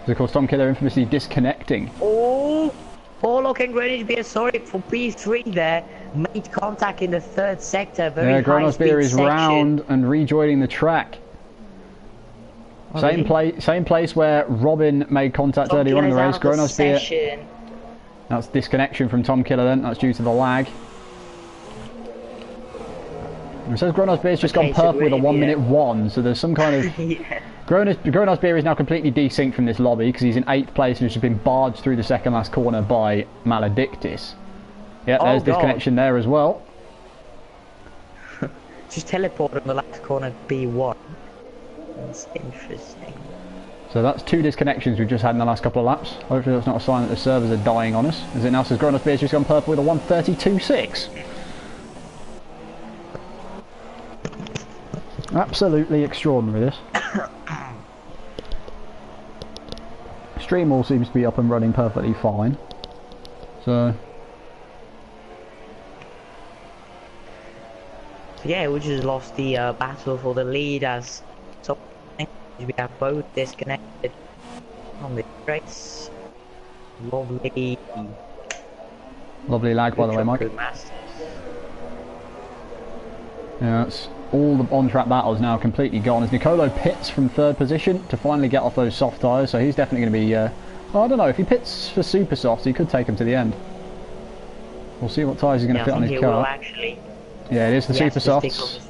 Because of course Tom Killer infamously disconnecting. Oh, Warlock and Greenwich Beer, sorry for P3 there. Made contact in the 3rd sector. Very Greenwich Beer is round and rejoining the track. Oh, same place where Robin made contact earlier on in the race. Greenwich Beer. That's disconnection from Tom Killer then. That's due to the lag. It says Greenwich Beer's just gone purple with a 1-minute 1, so there's some kind of... Yeah. Greenwich Beer is now completely desynced from this lobby because he's in 8th place and has just been barged through the 2nd last corner by Maledictus. Yeah, there's disconnection there as well. Just teleport on the last corner B1. That's interesting. So that's 2 disconnections we've just had in the last couple of laps. Hopefully that's not a sign that the servers are dying on us. As it now says Greenwich Beer's just gone purple with a 1:32.6. Absolutely extraordinary this. Stream all seems to be up and running perfectly fine. So yeah, we just lost the battle for the lead as we have both disconnected on the race. Lovely lag by the way, Mike. Yeah, it's all the on-track battles now completely gone as Nicolo pits from 3rd position to finally get off those soft tyres, so he's definitely going to be, well, I don't know, if he pits for super softs he could take him to the end. We'll see what tyres he's going to fit on his car. Yeah, it is the super softs.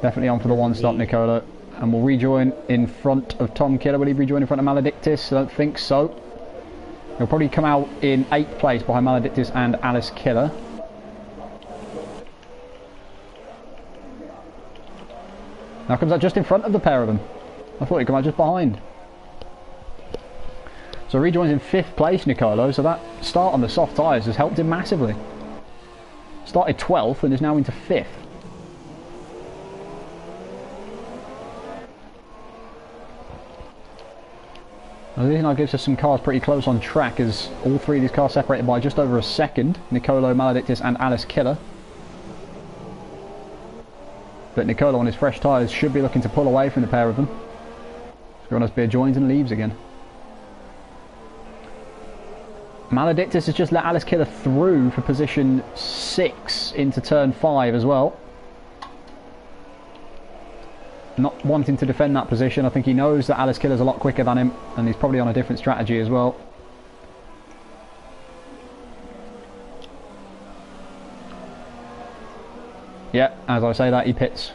Definitely on for the 1-stop, Nicolo. And we'll rejoin in front of Tom Killer. Will he rejoin in front of Maledictus? I don't think so. He'll probably come out in 8th place behind Maledictus and Alice Killer. Now comes out just in front of the pair of them. I thought he'd come out just behind. So rejoins in 5th place, Nicolo, so that start on the soft tyres has helped him massively. Started 12th and is now into 5th. Now this now gives us some cars pretty close on track as all 3 of these cars separated by just over a second. Nicolo, Maledictus and Alice Killer. But Nicolo on his fresh tyres should be looking to pull away from the pair of them. Greenwich Beer joins and leaves again. Maledictus has just let Alice Killer through for position 6 into turn 5 as well. Not wanting to defend that position. I think he knows that Alice Killer's a lot quicker than him, and he's probably on a different strategy as well. Yeah, as I say that, he pits.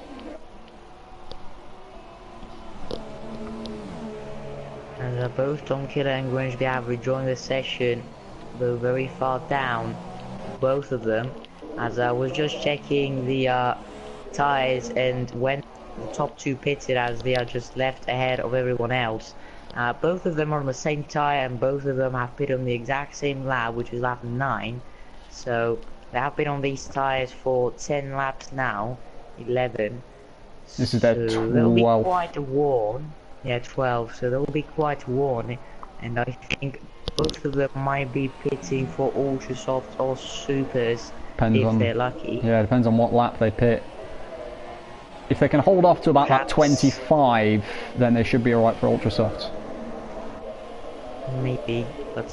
And both Tom Killer and Grange have rejoined the session, though very far down, both of them. As I was just checking the tyres, and when the top two pitted, as they are just left ahead of everyone else. Both of them are on the same tyre, and both of them have pitted on the exact same lap, which is lap 9. So they have been on these tyres for 10 laps now, 11. This is their 12th. They'll be quite worn. Yeah, 12. So they'll be quite worn, and I think both of them might be pitting for ultra soft or supers if they're lucky. Yeah, it depends on what lap they pit. If they can hold off to about lap 25, then they should be alright for ultra softs. Maybe, but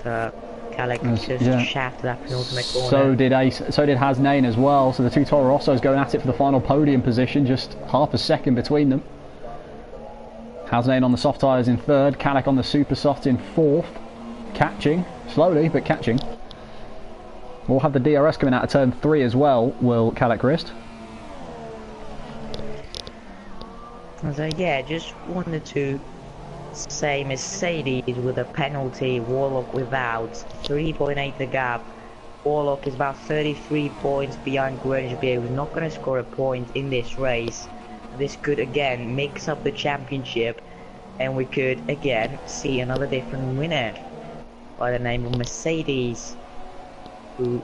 Kalek just shafted that penultimate corner. So did Hasnain as well. So the two Toro Rossos going at it for the final podium position, just half a second between them. Hasnain on the soft tyres in 3rd, Kalek on the super soft in 4th. Catching, slowly, but catching. We'll have the DRS coming out of turn 3 as well, will Kalek Rist. So yeah, just wanted to say Mercedes with a penalty, Warlock without, 3.8 the gap. Warlock is about 33 points behind Grangebier, who's not going to score a point in this race. This could again mix up the championship, and we could again see another different winner by the name of Mercedes, who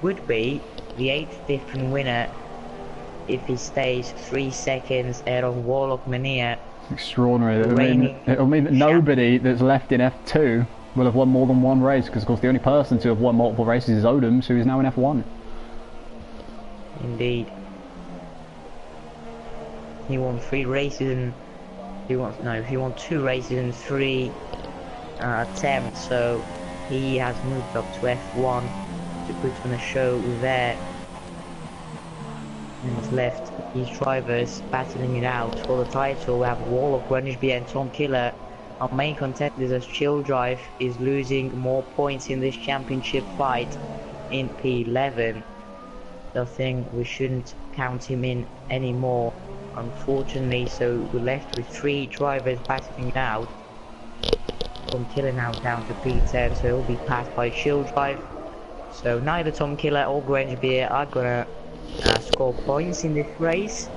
would be the 8th different winner if he stays 3 seconds ahead of Warlock Mania. Extraordinary. It'll mean that nobody that's left in F2 will have won more than one race, because of course the only person to have won multiple races is Odoms, who is now in F1. Indeed. He won 3 races and he won 2 races in 3 attempts, so he has moved up to F1 to put on a show there. And what's left, these drivers battling it out for the title. We have Warlock, Grangebier and Tom Killer. Our main contenders, as Chill Drive is losing more points in this championship fight in P11. So I think we shouldn't count him in anymore, unfortunately. So we're left with 3 drivers battling it out. Tom Killer now down to P10, so he'll be passed by Chill Drive. So neither Tom Killer or Grangebier are gonna score points in this race.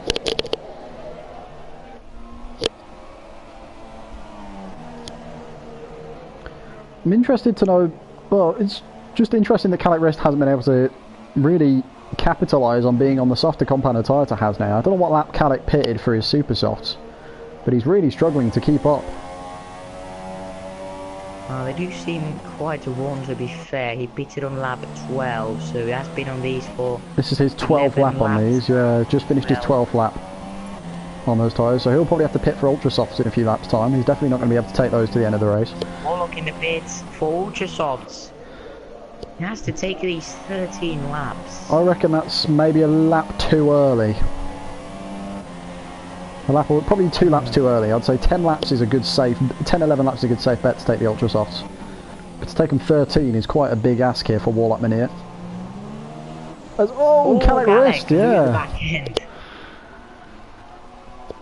I'm interested to know, well, it's just interesting that Kalek Rist hasn't been able to really capitalise on being on the softer compound tyre to has now. I don't know what lap Kalek pitted for his super softs, but he's really struggling to keep up. They do seem quite worn, to be fair. He pitted on lap 12, so he has been on these for... This is his 12th lap on these, yeah, just finished his 12th lap on those tyres, so he'll probably have to pit for ultra softs in a few laps time. He's definitely not going to be able to take those to the end of the race. Warlock in the pits for ultra softs. He has to take these 13 laps. I reckon that's maybe a lap too early. Probably 2 laps too early. I'd say 10 laps is a good safe, 10-11 laps is a good safe bet to take the ultra softs. But to take them 13 is quite a big ask here for Warlock Mania. Kalek Rist, yeah.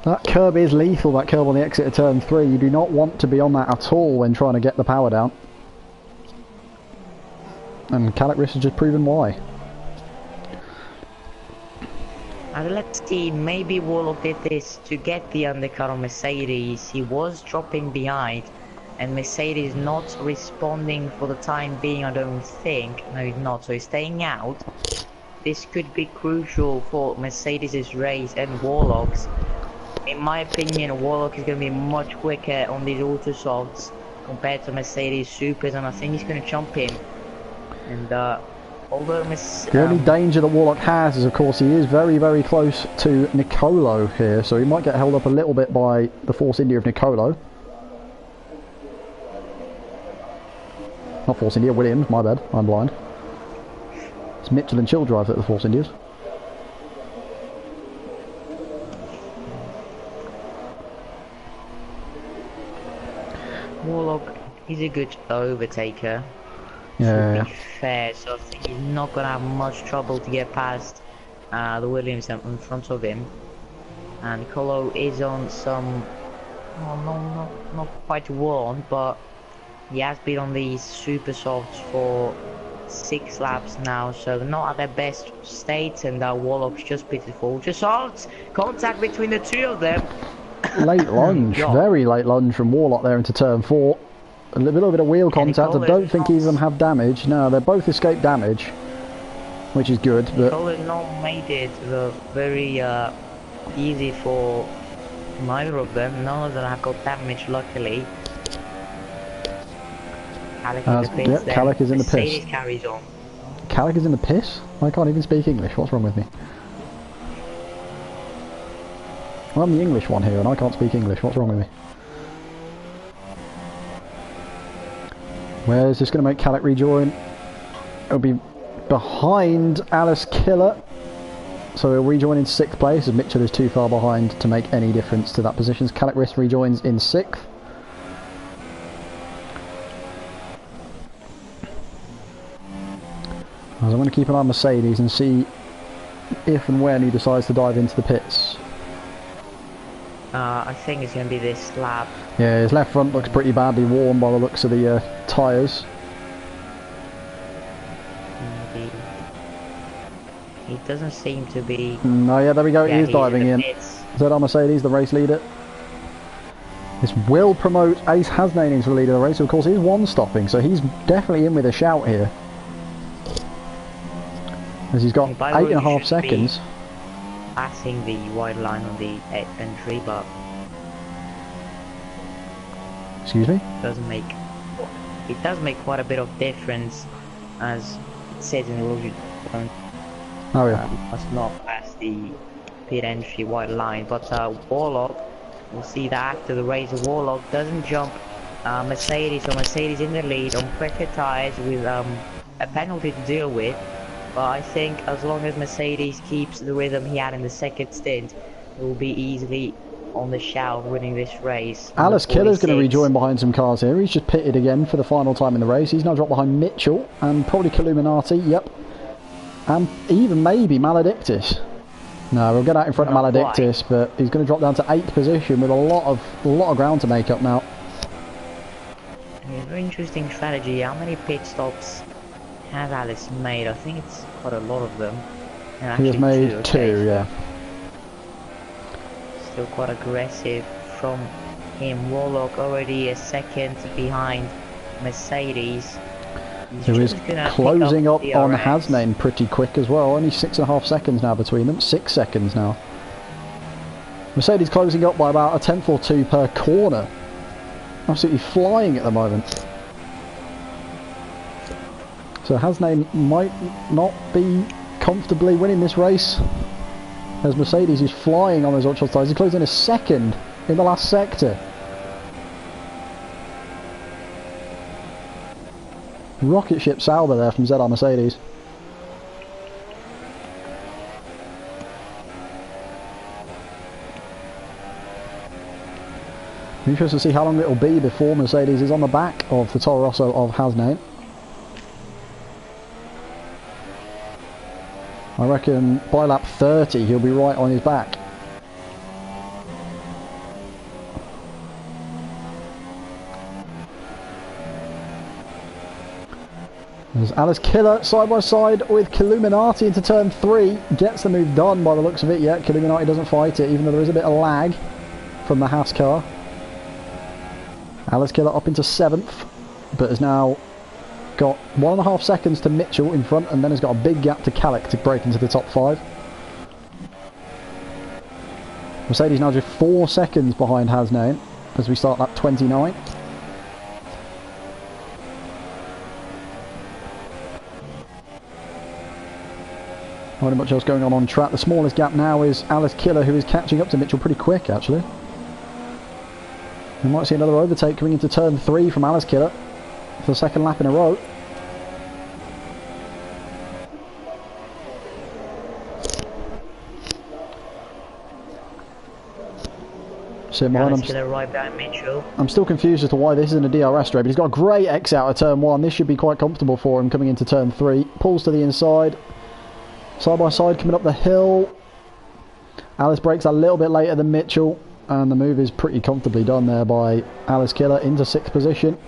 That curb is lethal, that curb on the exit of turn 3. You do not want to be on that at all when trying to get the power down. And Kalek Rist has just proven why. Let's see, maybe Warlock did this to get the undercut on Mercedes. He was dropping behind, and Mercedes not responding for the time being, I don't think. No, he's not, so he's staying out. This could be crucial for Mercedes' race and Warlock's. In my opinion, Warlock is going to be much quicker on these ultra softs compared to Mercedes Supers, and I think he's going to jump in. And although the only danger that Warlock has is, of course, he is very, very close to Nicolo here, so he might get held up a little bit by the Force India of Nicolo. Not Force India, Williams, my bad, I'm blind. It's Mitchell and Childrive at the Force Indias. Warlock is a good overtaker. Yeah. To be fair, so I think he's not gonna have much trouble to get past the Williams in front of him. And Colo is on some, well, not quite worn, but he has been on these super softs for 6 laps now, so they're not at their best state, and Warlock's just pitiful. Just contact between the two of them. Late lunge, very late lunge from Warlock there into turn 4. A little bit of wheel contact. I don't think either of them have damage. No, they both escaped damage, which is good. But Colo not made it very easy for neither of them. None of them have got damage, luckily. Calic is in the piss. Carries on. Calic is in the piss? I can't even speak English. What's wrong with me? Well, I'm the English one here and I can't speak English. What's wrong with me? Where is this going to make Calic rejoin? It'll be behind Alice Killer. So he'll rejoin in 6th place as Mitchell is too far behind to make any difference to that position. Calic Riss rejoins in 6th. As I'm going to keep an eye on Mercedes and see if and when he decides to dive into the pits. I think it's going to be this lap. Yeah, his left front looks pretty badly worn by the looks of the tyres. He doesn't seem to be... No, yeah, there we go, he is diving in. ZR Mercedes, the race leader. This will promote Ace Hasnain into the lead of the race. Of course, he's one stopping, so he's definitely in with a shout here. As he's got 8.5 seconds. Passing the wide line on the entry, but excuse me? It does make quite a bit of difference, as it says in the rules. You oh yeah. Must not pass the pit entry wide line, but Warlock, we'll see that after the race. Warlock doesn't jump Mercedes, so Mercedes in the lead on pressure tires with a penalty to deal with. But I think as long as Mercedes keeps the rhythm he had in the second stint, he will be easily on the shout winning this race. Alice Killer's going to rejoin behind some cars here. He's just pitted again for the final time in the race. He's now dropped behind Mitchell and probably Illuminati, yep. And even maybe Maledictus. No, we'll get out in front of Maledictus, but he's going to drop down to 8th position with a lot of ground to make up now. Yeah, very interesting strategy. How many pit stops has Alice made? I think it's quite a lot of them. He has made two, yeah. Still quite aggressive from him. Warlock already a second behind Mercedes. He was closing up on Hasnain pretty quick as well. Only 6.5 seconds now between them. 6 seconds now. Mercedes closing up by about a tenth or two per corner. Absolutely flying at the moment. So Hasnain might not be comfortably winning this race, as Mercedes is flying on those ultra tyres. He's closing a second in the last sector. Rocket ship Sauber there from ZR Mercedes. Interesting to see how long it will be before Mercedes is on the back of the Toro Rosso of Hasnain. I reckon by lap 30 he'll be right on his back. There's Alice Killer side by side with Killuminati into turn 3. Gets the move done by the looks of it yet. Killuminati doesn't fight it, even though there is a bit of lag from the Haas car. Alice Killer up into 7th, but has now got 1.5 seconds to Mitchell in front, and then has got a big gap to Calic to break into the top 5. Mercedes now just 4 seconds behind Hasnain as we start lap 29. Not much else going on track. The smallest gap now is Alice Killer, who is catching up to Mitchell pretty quick actually. We might see another overtake coming into turn 3 from Alice Killer. for the second lap in a row. I'm still confused as to why this isn't a DRS straight, but he's got a great exit out of turn 1. This should be quite comfortable for him coming into turn 3. Pulls to the inside. Side by side coming up the hill. Alice brakes a little bit later than Mitchell, and the move is pretty comfortably done there by Alice Killer into 6th position.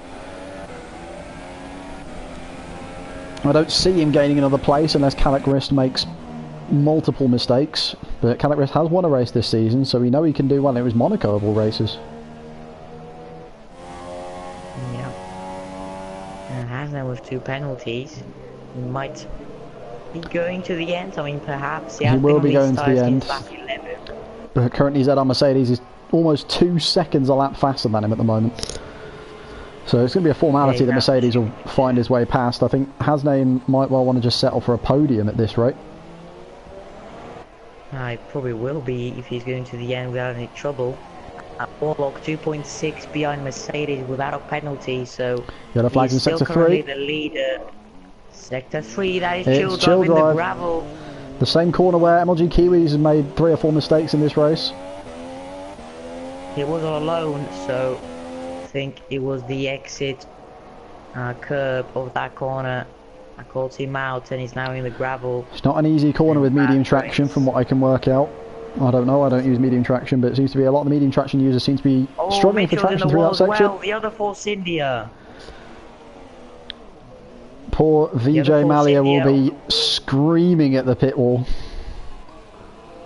I don't see him gaining another place unless Calic Rist makes multiple mistakes, but Calic Rist has won a race this season, so we know he can do well. It was Monaco of all races. Yeah. And Hasna with 2 penalties. He might be going to the end. I mean, perhaps he will be going to the end. But currently ZR Mercedes is almost 2 seconds a lap faster than him at the moment. So it's going to be a formality that Mercedes will find his way past. I think Hasnane might well want to just settle for a podium at this rate. It probably will be if he's going to the end without any trouble. Warlock 2.6 behind Mercedes without a penalty, so yellow flags in still sector currently 3. The leader. Sector 3, that is It's Chill Drive in the gravel. The same corner where MLG Kiwis has made 3 or 4 mistakes in this race. He was all alone, so I think it was the exit curb of that corner. I called him out and he's now in the gravel. It's not an easy corner with medium traction from what I can work out. I don't know, I don't use medium traction, but it seems to be a lot of the medium traction users seem to be struggling for traction through that section. Well, the other Force India. Poor VJ Malia will be screaming at the pit wall.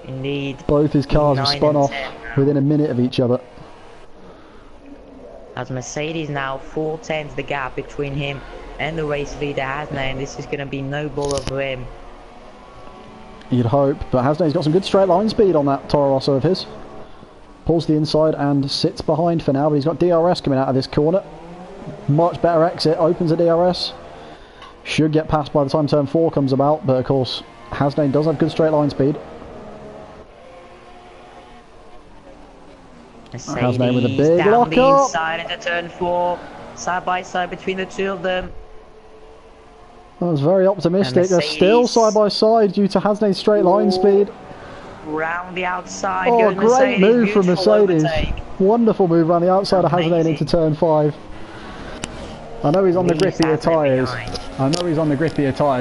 Indeed. Both his cars have spun off within a minute of each other. As Mercedes now 4/10 the gap between him and the race leader Hasnain. This is going to be no baller for him. You'd hope, but Hasnain's got some good straight line speed on that Toro Rosso of his. Pulls to the inside and sits behind for now, but he's got DRS coming out of this corner. Much better exit, opens a DRS. Should get past by the time turn 4 comes about, but of course Hasnain does have good straight line speed. Hasnain with a big lock the up. Inside into turn 4, side by side between the two of them. That was very optimistic. They're still side by side due to Hasnain's straight line speed. Round the outside. Oh, great move from Mercedes. Wonderful move around the outside of Hasnain into turn 5. I know he's on the grippier tyres.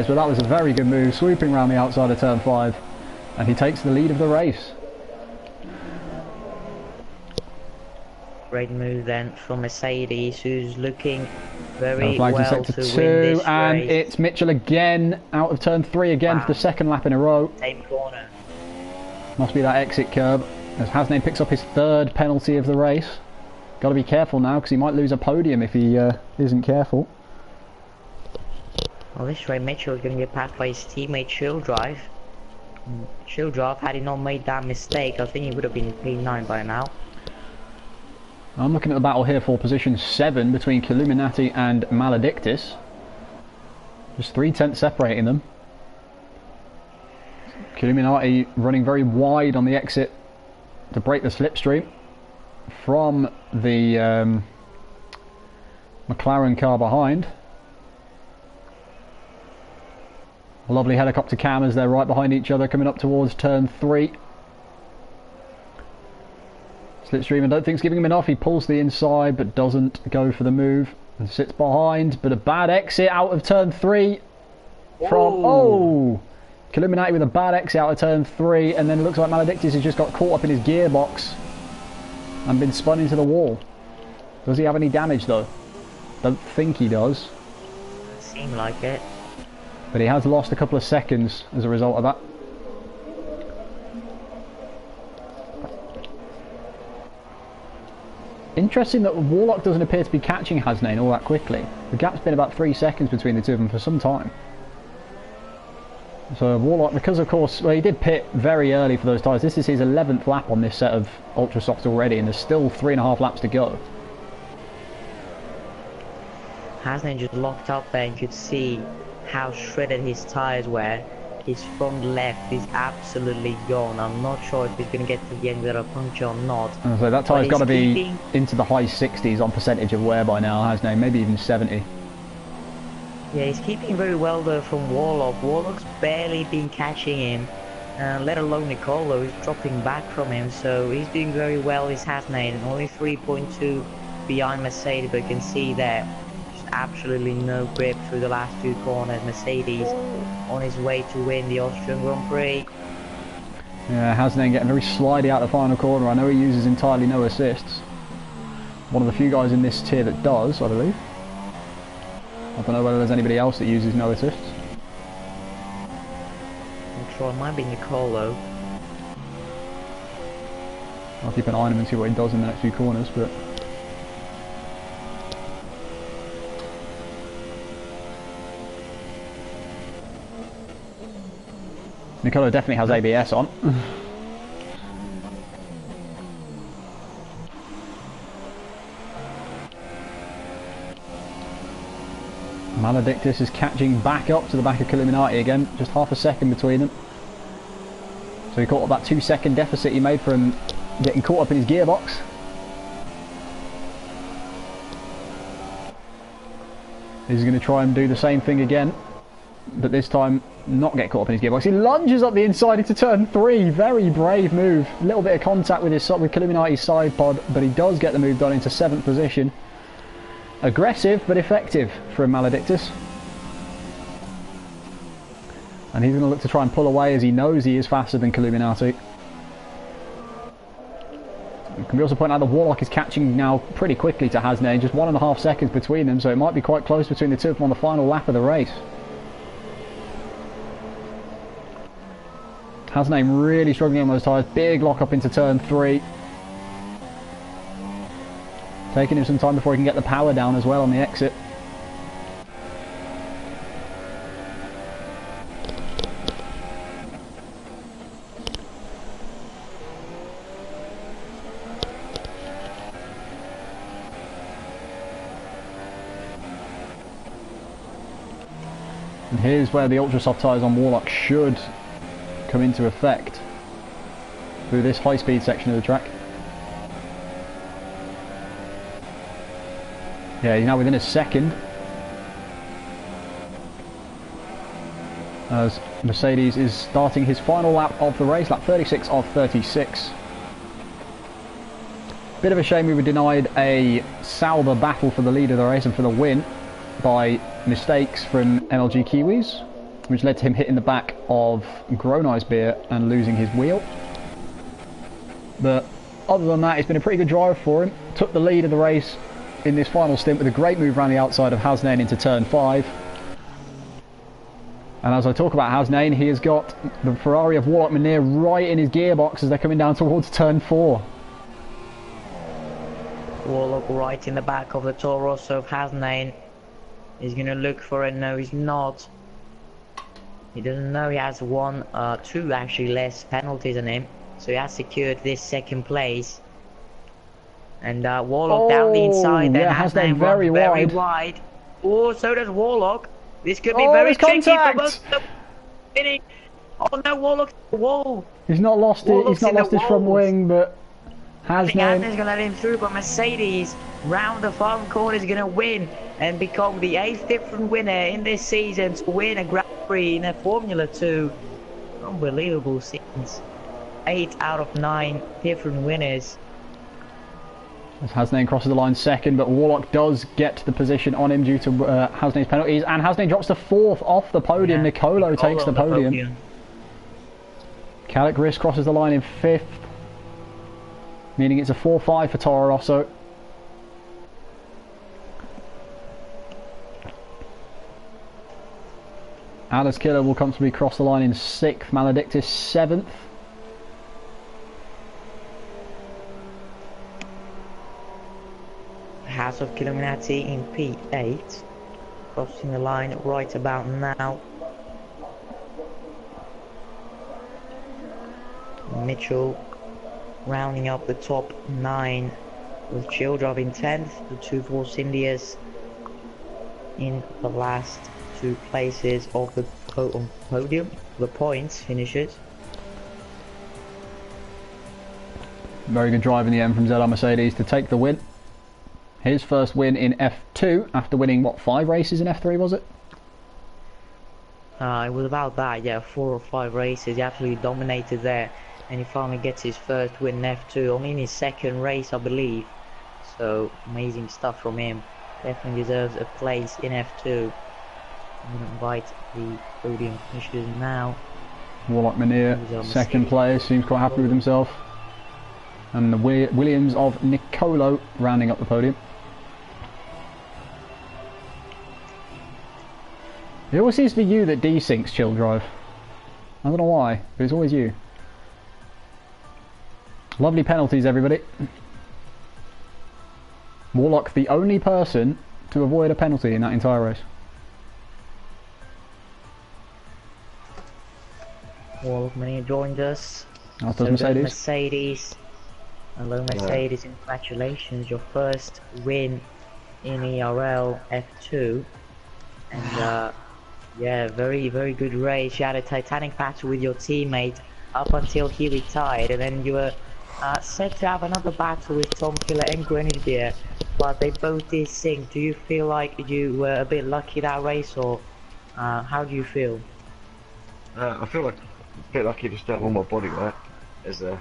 But that was a very good move, swooping around the outside of turn 5. And he takes the lead of the race. Great move then from Mercedes, who's looking very well to sector win 2, this and race. It's Mitchell again out of turn 3 again for the second lap in a row. Same corner. Must be that exit curb as Hasnain picks up his 3rd penalty of the race. Got to be careful now because he might lose a podium if he isn't careful. Well, this way Mitchell is going to get passed by his teammate Chill Drive. Chill Drive, had he not made that mistake, I think he would have been in P9 by now. I'm looking at the battle here for position 7 between Killuminati and Maledictus. Just 3/10 separating them. Killuminati running very wide on the exit to break the slipstream from the McLaren car behind. A lovely helicopter cam as they're right behind each other coming up towards turn 3. Slipstream, I don't think is giving him enough. He pulls the inside but doesn't go for the move and sits behind. But a bad exit out of turn 3 from Killuminati with a bad exit out of turn 3, and then it looks like Maledictus has just got caught up in his gearbox and been spun into the wall. Does he have any damage though? Don't think he does. Seem like it. But he has lost a couple of seconds as a result of that. Interesting that Warlock doesn't appear to be catching Hasnain all that quickly. The gap's been about 3 seconds between the two of them for some time. So Warlock, because of course, well, he did pit very early for those tyres. This is his 11th lap on this set of Ultra Softs already, and there's still 3.5 laps to go. Hasnain just locked up there, and you could see how shredded his tyres were. His front left is absolutely gone. I'm not sure if he's going to get to the end without a puncture or not. So that tyre's got to be into the high 60s on percentage of wear by now, Hasnain, maybe even 70. Yeah, he's keeping very well though from Warlock. Warlock's barely been catching him, let alone Nicolo is dropping back from him, so he's doing very well. His Hasnaden only 3.2 behind Mercedes, but you can see there just absolutely no grip through the last two corners. Mercedes on his way to win the Austrian Grand Prix. Yeah, Hasnaden getting very slidey out the final corner. I know he uses entirely no assists. One of the few guys in this tier that does, I believe. I don't know whether there's anybody else that uses no assists. I'm sure it might be Nicolo. I'll keep an eye on him and see what he does in the next few corners, but... Nicolo definitely has ABS on. Maledictus is catching back up to the back of Illuminati again, just half a second between them. So he caught up that 2-second deficit he made from getting caught up in his gearbox. He's going to try and do the same thing again, but this time not get caught up in his gearbox. He lunges up the inside into turn 3, very brave move. A little bit of contact with Illuminati's side pod, but he does get the move done into 7th position. Aggressive but effective from Maledictus. And he's going to look to try and pull away as he knows he is faster than Illuminati. Can we also point out that Warlock is catching now pretty quickly to Hasnaden, just 1.5 seconds between them, so it might be quite close between the two of them on the final lap of the race. Hasnaden really struggling on those tyres, big lock up into turn 3. Taking him some time before he can get the power down as well on the exit. And here's where the ultra soft tyres on Warlock should come into effect through this high speed section of the track. Yeah, he's now within a second as Mercedes is starting his final lap of the race, lap 36 of 36. Bit of a shame we were denied a Sauber battle for the lead of the race and for the win by mistakes from MLG Kiwis, which led to him hitting the back of Grown Beer and losing his wheel. But other than that, it's been a pretty good drive for him. Took the lead of the race in this final stint with a great move around the outside of Hasnaden into turn 5. And as I talk about Hasnaden, he has got the Ferrari of Warlock Manir right in his gearbox as they're coming down towards turn 4. Warlock right in the back of the Toro Rosso of Hasnaden. He's going to look for it. No, he's not. He doesn't know he has two actually less penalties than him. So he has secured this second place. And Warlock down the inside, then Hasnaden very wide. Oh, so does Warlock. This could be very tricky for both of them. Oh no, Warlock's the wall. He's not lost it. He's not lost his front wing, but Hasnaden's going to let him through. But Mercedes round the final corner is going to win and become the 8th different winner in this season to win a Grand Prix in a Formula 2. Unbelievable scenes. 8 out of 9 different winners. As Hasnaden crosses the line second, but Warlock does get the position on him due to Hasnaden's penalties, and Hasnaden drops to 4th off the podium. Yeah, Nicolo takes the podium. Calic Riss crosses the line in 5th, meaning it's a 4-5 for Toro Rosso. Alice Killer will comfortably cross the line in 6th, Maledictus 7th. House of Illuminati in P8, crossing the line right about now. Mitchell rounding up the top 9 with Childrov in 10th, the 2 Force Indias in the last 2 places of the podium, the points finishes. Very good drive in the end from ZR Mercedes to take the win. His first win in F2 after winning, what, 5 races in F3 was it? It was about that, yeah, 4 or 5 races, he absolutely dominated there, and he finally gets his first win in F2, only in his second race I believe, so amazing stuff from him, definitely deserves a place in F2. I'm going to invite the podium finishers now. Warlock Manir, second place, seems quite happy with himself. And the Williams of Nicolo rounding up the podium. It always seems to be you that desyncs chill drive. I don't know why, but it's always you. Lovely penalties, everybody. Warlock, the only person to avoid a penalty in that entire race. Warlock Mania joined us. As does Mercedes. Mercedes. Hello Mercedes, congratulations, your first win in ERL F2. And yeah, very good race. You had a titanic battle with your teammate up until he retired, and then you were set to have another battle with Tom Killer and Greenwich Beer, but they both did sink. Do you feel like you were a bit lucky that race, or how do you feel? I feel like a bit lucky just to have all my body work. There's a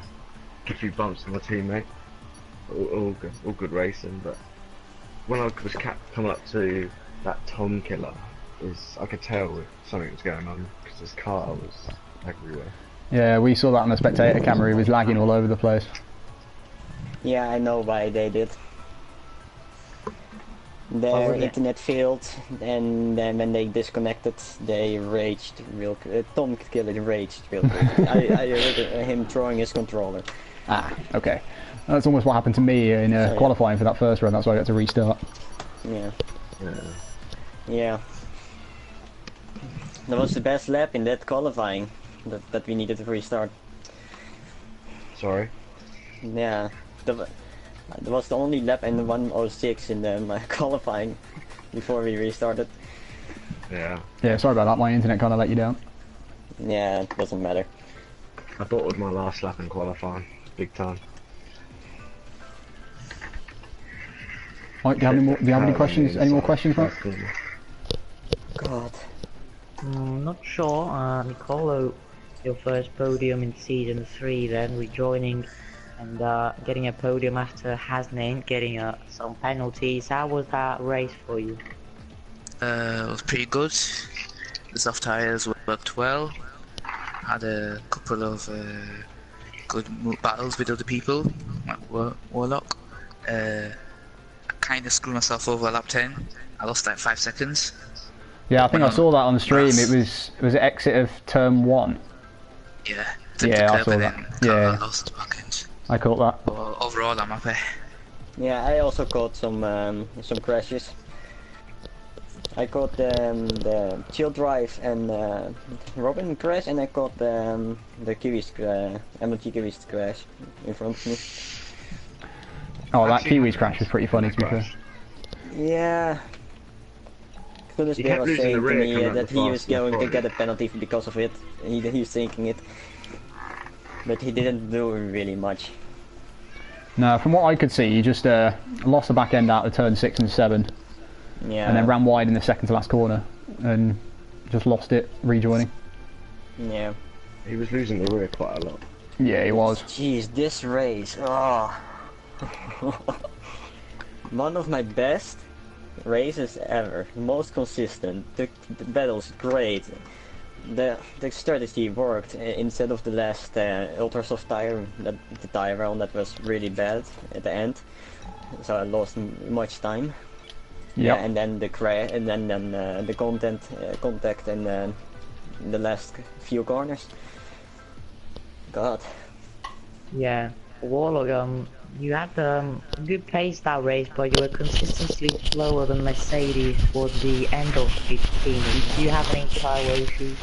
few bumps with my teammate. All good racing, but when I was coming up to that Tom Killer, I could tell something was going on because his car was everywhere. Yeah, we saw that on the spectator camera. He was lagging all over the place. Yeah, I know why they did. Their internet failed, and then when they disconnected, they raged real. Tom Killer raged real quick. I heard him throwing his controller. Ah, okay. That's almost what happened to me in qualifying for that first run. That's why I got to restart. Yeah. Yeah. That was the best lap in that qualifying that we needed to restart. Sorry? Yeah. That was the only lap in 1:06 in the qualifying before we restarted. Yeah. Yeah, sorry about that. My internet kind of let you down. Yeah, it doesn't matter. I thought it was my last lap in qualifying. Big time. Mike, do you have any questions? Any more questions, Mike? God. Not sure. Nicolo, your first podium in season 3, then rejoining and getting a podium after Hasnain, getting some penalties. How was that race for you? It was pretty good. The soft tyres worked well. Had a couple of good battles with other people, like Warlock. I kind of screwed myself over at lap 10. I lost like 5 seconds. Yeah, I think I saw that on the stream. It was an exit of turn 1. Yeah. Yeah, I saw that. Yeah. Lost back end. I caught that. But overall, I'm happy. Yeah, I also caught some crashes. I caught the chill drive and Robin crash, and I caught the Kiwis MLG Kiwis crash in front of me. Oh, that Kiwis crash was pretty funny, to be fair. Yeah. Kunis was saying to me that he was going to get a penalty because of it. He was thinking it. But he didn't do really much. No, from what I could see, he just lost the back end out of turn 6 and 7. Yeah. And then ran wide in the second to last corner. And just lost it, rejoining. Yeah. He was losing the rear quite a lot. Yeah, he was. Jeez, this race. Oh. One of my best races ever. Most consistent. The battle's great. The strategy worked instead of the last ultra soft tire, the tire round that was really bad at the end. So I lost much time. Yep. Yeah, and then the crash, and then the contact, and the last few corners. God. Yeah, Warlock, you had good pace that race, but you were consistently slower than Mercedes towards the end of 15. Do you have any tyre issues?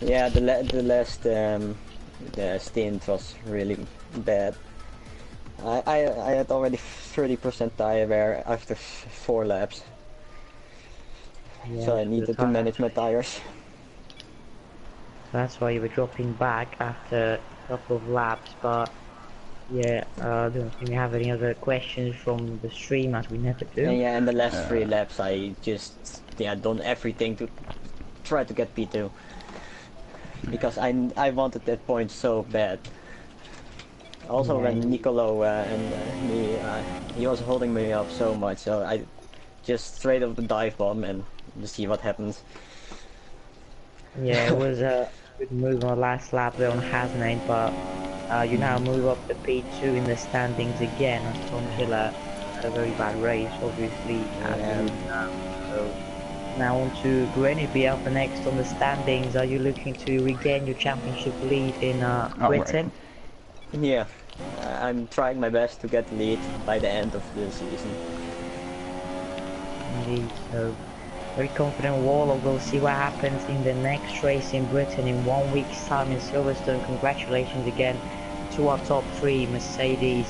Yeah, the last the stint was really bad. I had already 30% tire wear after 4 laps. Yeah, so I needed to manage my tires. That's why you were dropping back after a couple of laps, but yeah, I don't think we have any other questions from the stream, as we never do. And yeah, in the last 3 laps I just done everything to try to get P2 because I wanted that point so bad. Also, Yeah, when Nicolo me, he was holding me up so much, so I just straight off the dive bomb and just see what happens. yeah, it was a good move on the last lap there on Hasnane, but you now move up to P2 in the standings again. Aston Villa had a very bad race, obviously, as Yeah. we know. So now on to Grenadier up next on the standings. Are you looking to regain your championship lead in Britain? Yeah, I'm trying my best to get the lead by the end of the season. Indeed, so very confident Warlock. We'll see what happens in the next race in Britain in 1 week's time in Silverstone. Congratulations again to our top three. Mercedes,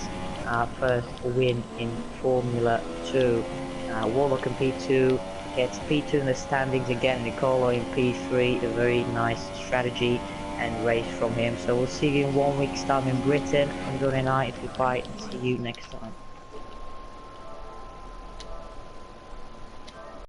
first win in Formula 2. Warlock in P2 gets P2 in the standings again. Nicolo in P3. A very nice strategy and race from him. So we'll see you in 1 week's time in Britain. I'm Johnny Knight. Goodbye and see you next time.